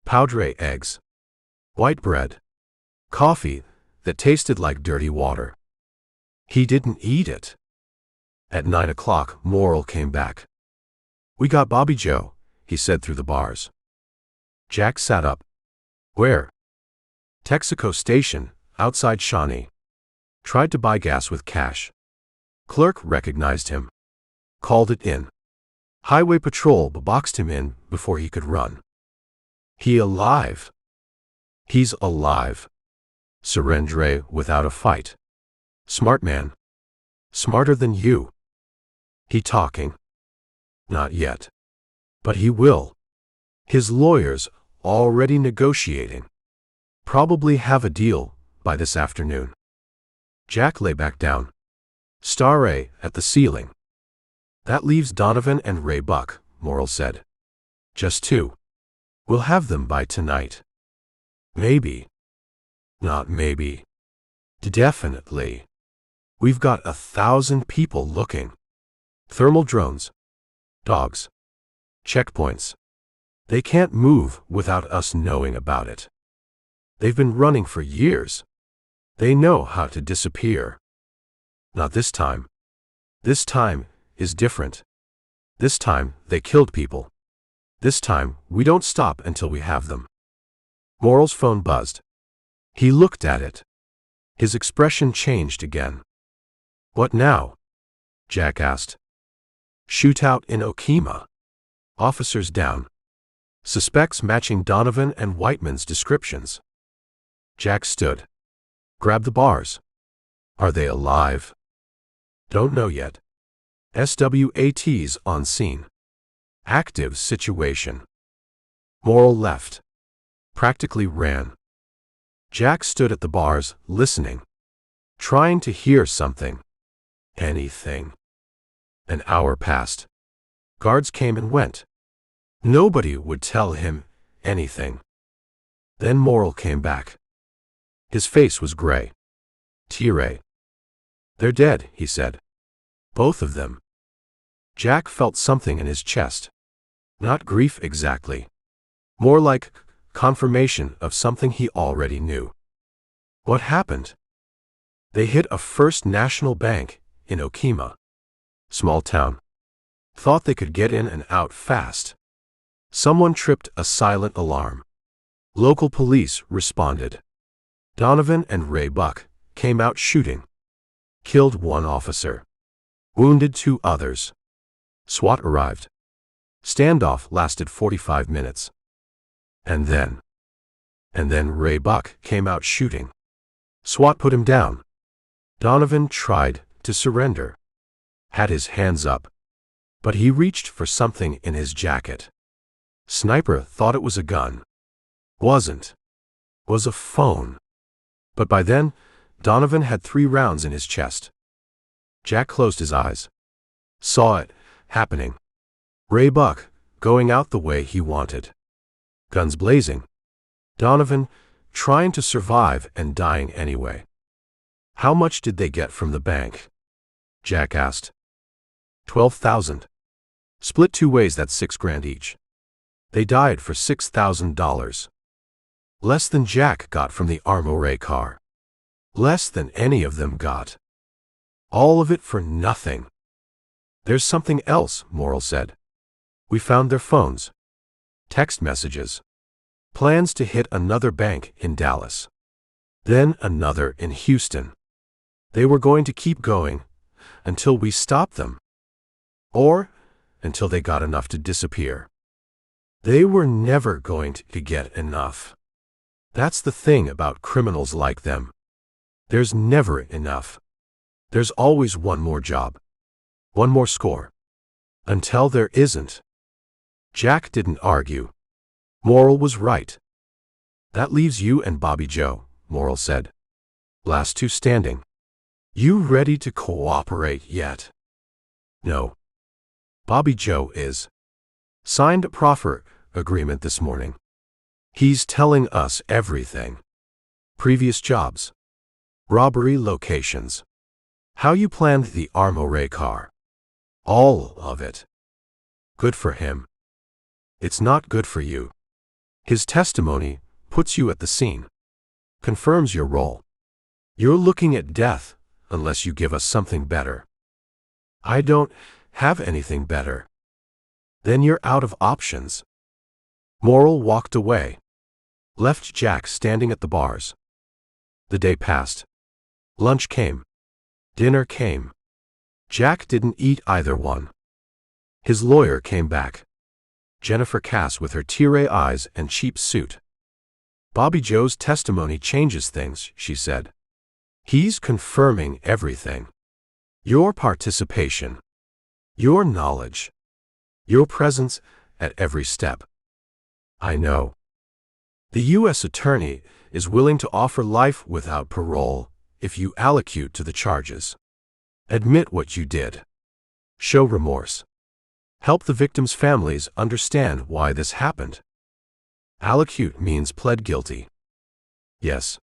Speaker 1: Poudre eggs. White bread. Coffee that tasted like dirty water. He didn't eat it. At 9 o'clock, Morrill came back. "We got Bobby Joe," he said through the bars. Jack sat up. "Where?" "Texaco Station, outside Shawnee. Tried to buy gas with cash. Clerk recognized him. Called it in. Highway patrol boxed him in before he could run." "He alive?" "He's alive. Surrender without a fight. Smart man. Smarter than you." "He talking?" "Not yet. But he will. His lawyers already negotiating. Probably have a deal by this afternoon." Jack lay back down. Star at the ceiling. "That leaves Donovan and Ray Buck," Morrill said. "Just 2. We'll have them by tonight." "Maybe." "Not maybe. Definitely. We've got 1,000 people looking. Thermal drones. Dogs. Checkpoints. They can't move without us knowing about it. They've been running for years. They know how to disappear. Not this time. This time is different. This time they killed people. This time we don't stop until we have them." Morrill's phone buzzed. He looked at it. His expression changed again. "What now?" Jack asked. "Shootout in Okemah. Officers down. Suspects matching Donovan and Whiteman's descriptions." Jack stood. "Grab the bars. Are they alive?" "Don't know yet. SWAT's on scene. Active situation." Morrill left. Practically ran. Jack stood at the bars, listening. Trying to hear something. Anything. An hour passed. Guards came and went. Nobody would tell him anything. Then Morrill came back. His face was gray. "T-Ray." "They're dead," he said. "Both of them." Jack felt something in his chest. Not grief exactly. More like confirmation of something he already knew. "What happened?" "They hit a First National Bank in Okemah. Small town. Thought they could get in and out fast. Someone tripped a silent alarm. Local police responded. Donovan and Ray Buck came out shooting. Killed 1 officer. Wounded 2 others. SWAT arrived. Standoff lasted 45 minutes. And then Ray Buck came out shooting. SWAT put him down. Donovan tried to surrender. Had his hands up. But he reached for something in his jacket. Sniper thought it was a gun. Wasn't. Was a phone. But by then, Donovan had 3 rounds in his chest. Jack closed his eyes. Saw it happening. Ray Buck going out the way he wanted. Guns blazing. Donovan trying to survive and dying anyway. How much did they get from the bank? Jack asked. 12,000. Split 2 ways, that's $6,000 each. They died for $6,000. Less than Jack got from the Armoire car. Less than any of them got. All of it for nothing. There's something else, Morrill said. We found their phones. Text messages. Plans to hit another bank in Dallas. Then another in Houston. They were going to keep going until we stopped them. Or until they got enough to disappear. They were never going to get enough. That's the thing about criminals like them. There's never enough. There's always one more job. One more score. Until there isn't. Jack didn't argue. Morrill was right. That leaves you and Bobby Joe, Morrill said. Last two standing. You ready to cooperate yet? No. Bobby Joe is. Signed a proffer agreement this morning. He's telling us everything. Previous jobs. Robbery locations. How you planned the Armoire car. All of it. Good for him. It's not good for you. His testimony puts you at the scene. Confirms your role. You're looking at death unless you give us something better. I don't have anything better. Then you're out of options. Morrill walked away. Left Jack standing at the bars. The day passed. Lunch came. Dinner came. Jack didn't eat either one. His lawyer came back. Jennifer Cass with her teary eyes and cheap suit. Bobby Joe's testimony changes things, she said. He's confirming everything. Your participation. Your knowledge. Your presence at every step. I know. The U.S. Attorney is willing to offer life without parole if you allocute to the charges. Admit what you did. Show remorse. Help the victims' families understand why this happened. Allocute means pled guilty. Yes.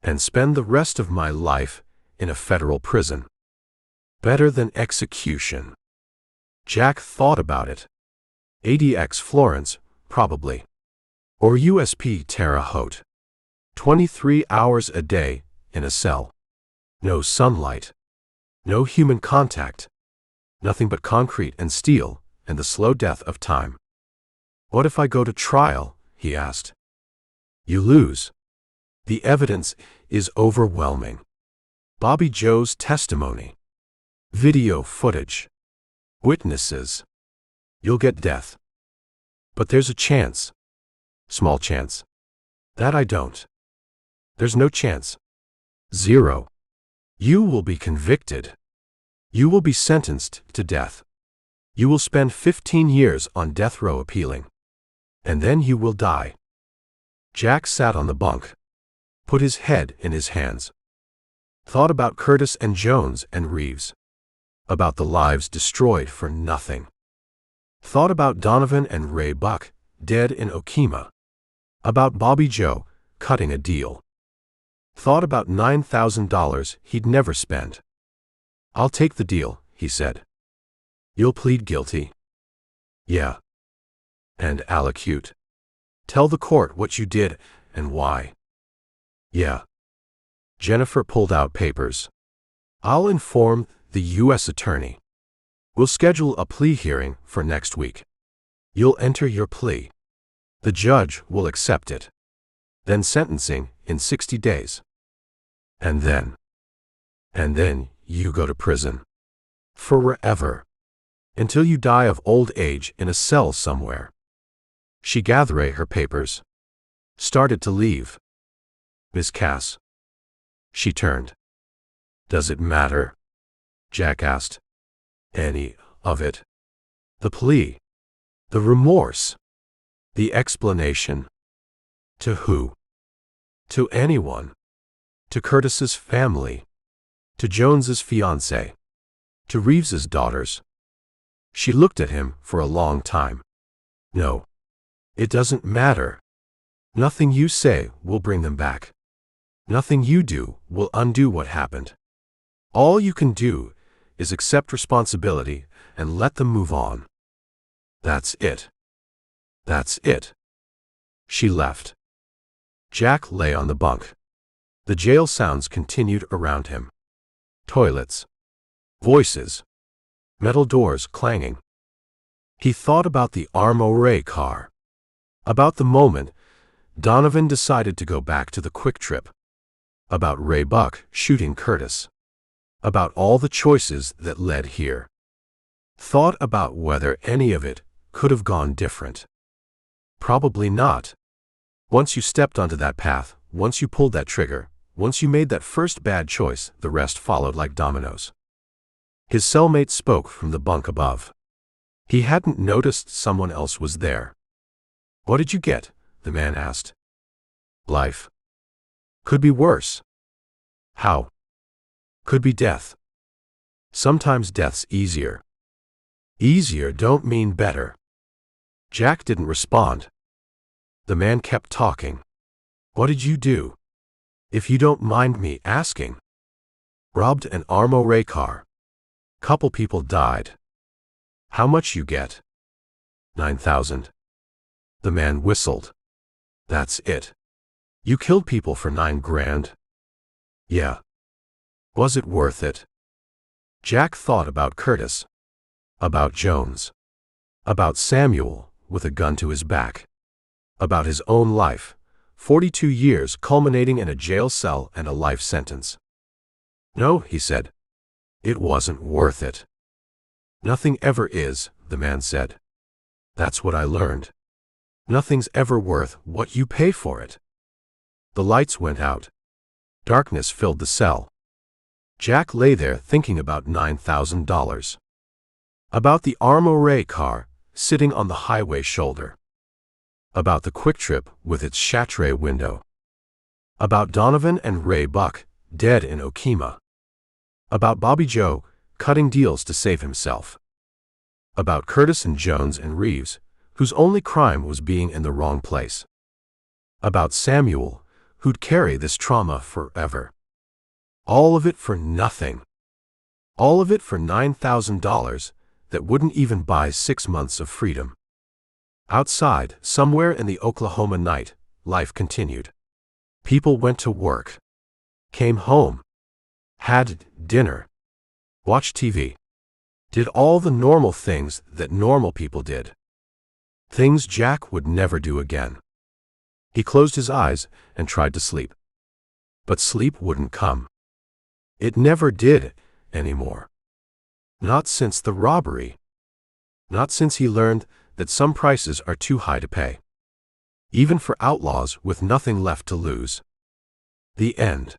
Speaker 1: And spend the rest of my life in a federal prison. Better than execution. Jack thought about it. ADX Florence, probably. Or USP Terre Haute. 23 hours a day in a cell. No sunlight. No human contact. Nothing but concrete and steel and the slow death of time. What if I go to trial? He asked. You lose. The evidence is overwhelming. Bobby Joe's testimony. Video footage. Witnesses. You'll get death. But there's a chance. Small chance. That I don't. There's no chance. Zero. You will be convicted. You will be sentenced to death. You will spend 15 years on death row appealing. And then you will die. Jack sat on the bunk. Put his head in his hands. Thought about Curtis and Jones and Reeves. About the lives destroyed for nothing. Thought about Donovan and Ray Buck, dead in Okima. About Bobby Joe, cutting a deal. Thought about $9,000 he'd never spend. I'll take the deal, he said. You'll plead guilty? Yeah. And allocute. Tell the court what you did and why. Yeah. Jennifer pulled out papers. I'll inform the U.S. Attorney. We'll schedule a plea hearing for next week. You'll enter your plea. The judge will accept it. Then sentencing in 60 days. And then you go to prison. Forever. Until you die of old age in a cell somewhere. She gathered her papers. Started to leave. Miss Cass. She turned. Does it matter? Jack asked. Any of it? The plea. The remorse. The explanation. To who? To anyone. To Curtis's family. To Jones's fiancée. To Reeves's daughters. She looked at him for a long time. No. It doesn't matter. Nothing you say will bring them back. Nothing you do will undo what happened. All you can do is accept responsibility and let them move on. That's it. That's it. She left. Jack lay on the bunk. The jail sounds continued around him. Toilets. Voices. Metal doors clanging. He thought about the Armoire car. About the moment Donovan decided to go back to the Quick Trip. About Ray Buck shooting Curtis. About all the choices that led here. Thought about whether any of it could have gone different. Probably not. Once you stepped onto that path, once you pulled that trigger, once you made that first bad choice, the rest followed like dominoes. His cellmate spoke from the bunk above. He hadn't noticed someone else was there. "What did you get?" the man asked. "Life. Could be worse." "How?" "Could be death. Sometimes death's easier." "Easier don't mean better." Jack didn't respond. The man kept talking. "What did you do? If you don't mind me asking." "Robbed an Armoire car. Couple people died." "How much you get?" $9,000. The man whistled. "That's it. You killed people for $9,000? "Yeah." "Was it worth it?" Jack thought about Curtis. About Jones. About Samuel, with a gun to his back. About his own life, 42 years culminating in a jail cell and a life sentence. "No," he said. "It wasn't worth it." "Nothing ever is," the man said. "That's what I learned. Nothing's ever worth what you pay for it." The lights went out. Darkness filled the cell. Jack lay there thinking about $9,000. About the Armoire car sitting on the highway shoulder. About the Quick Trip with its châtre window. About Donovan and Ray Buck, dead in Okima. About Bobby Joe, cutting deals to save himself. About Curtis and Jones and Reeves, whose only crime was being in the wrong place. About Samuel, who'd carry this trauma forever. All of it for nothing. All of it for $9,000 that wouldn't even buy 6 months of freedom. Outside, somewhere in the Oklahoma night, life continued. People went to work. Came home. Had dinner. Watched TV. Did all the normal things that normal people did. Things Jack would never do again. He closed his eyes and tried to sleep. But sleep wouldn't come. It never did anymore. Not since the robbery. Not since he learned that some prices are too high to pay. Even for outlaws with nothing left to lose. The end.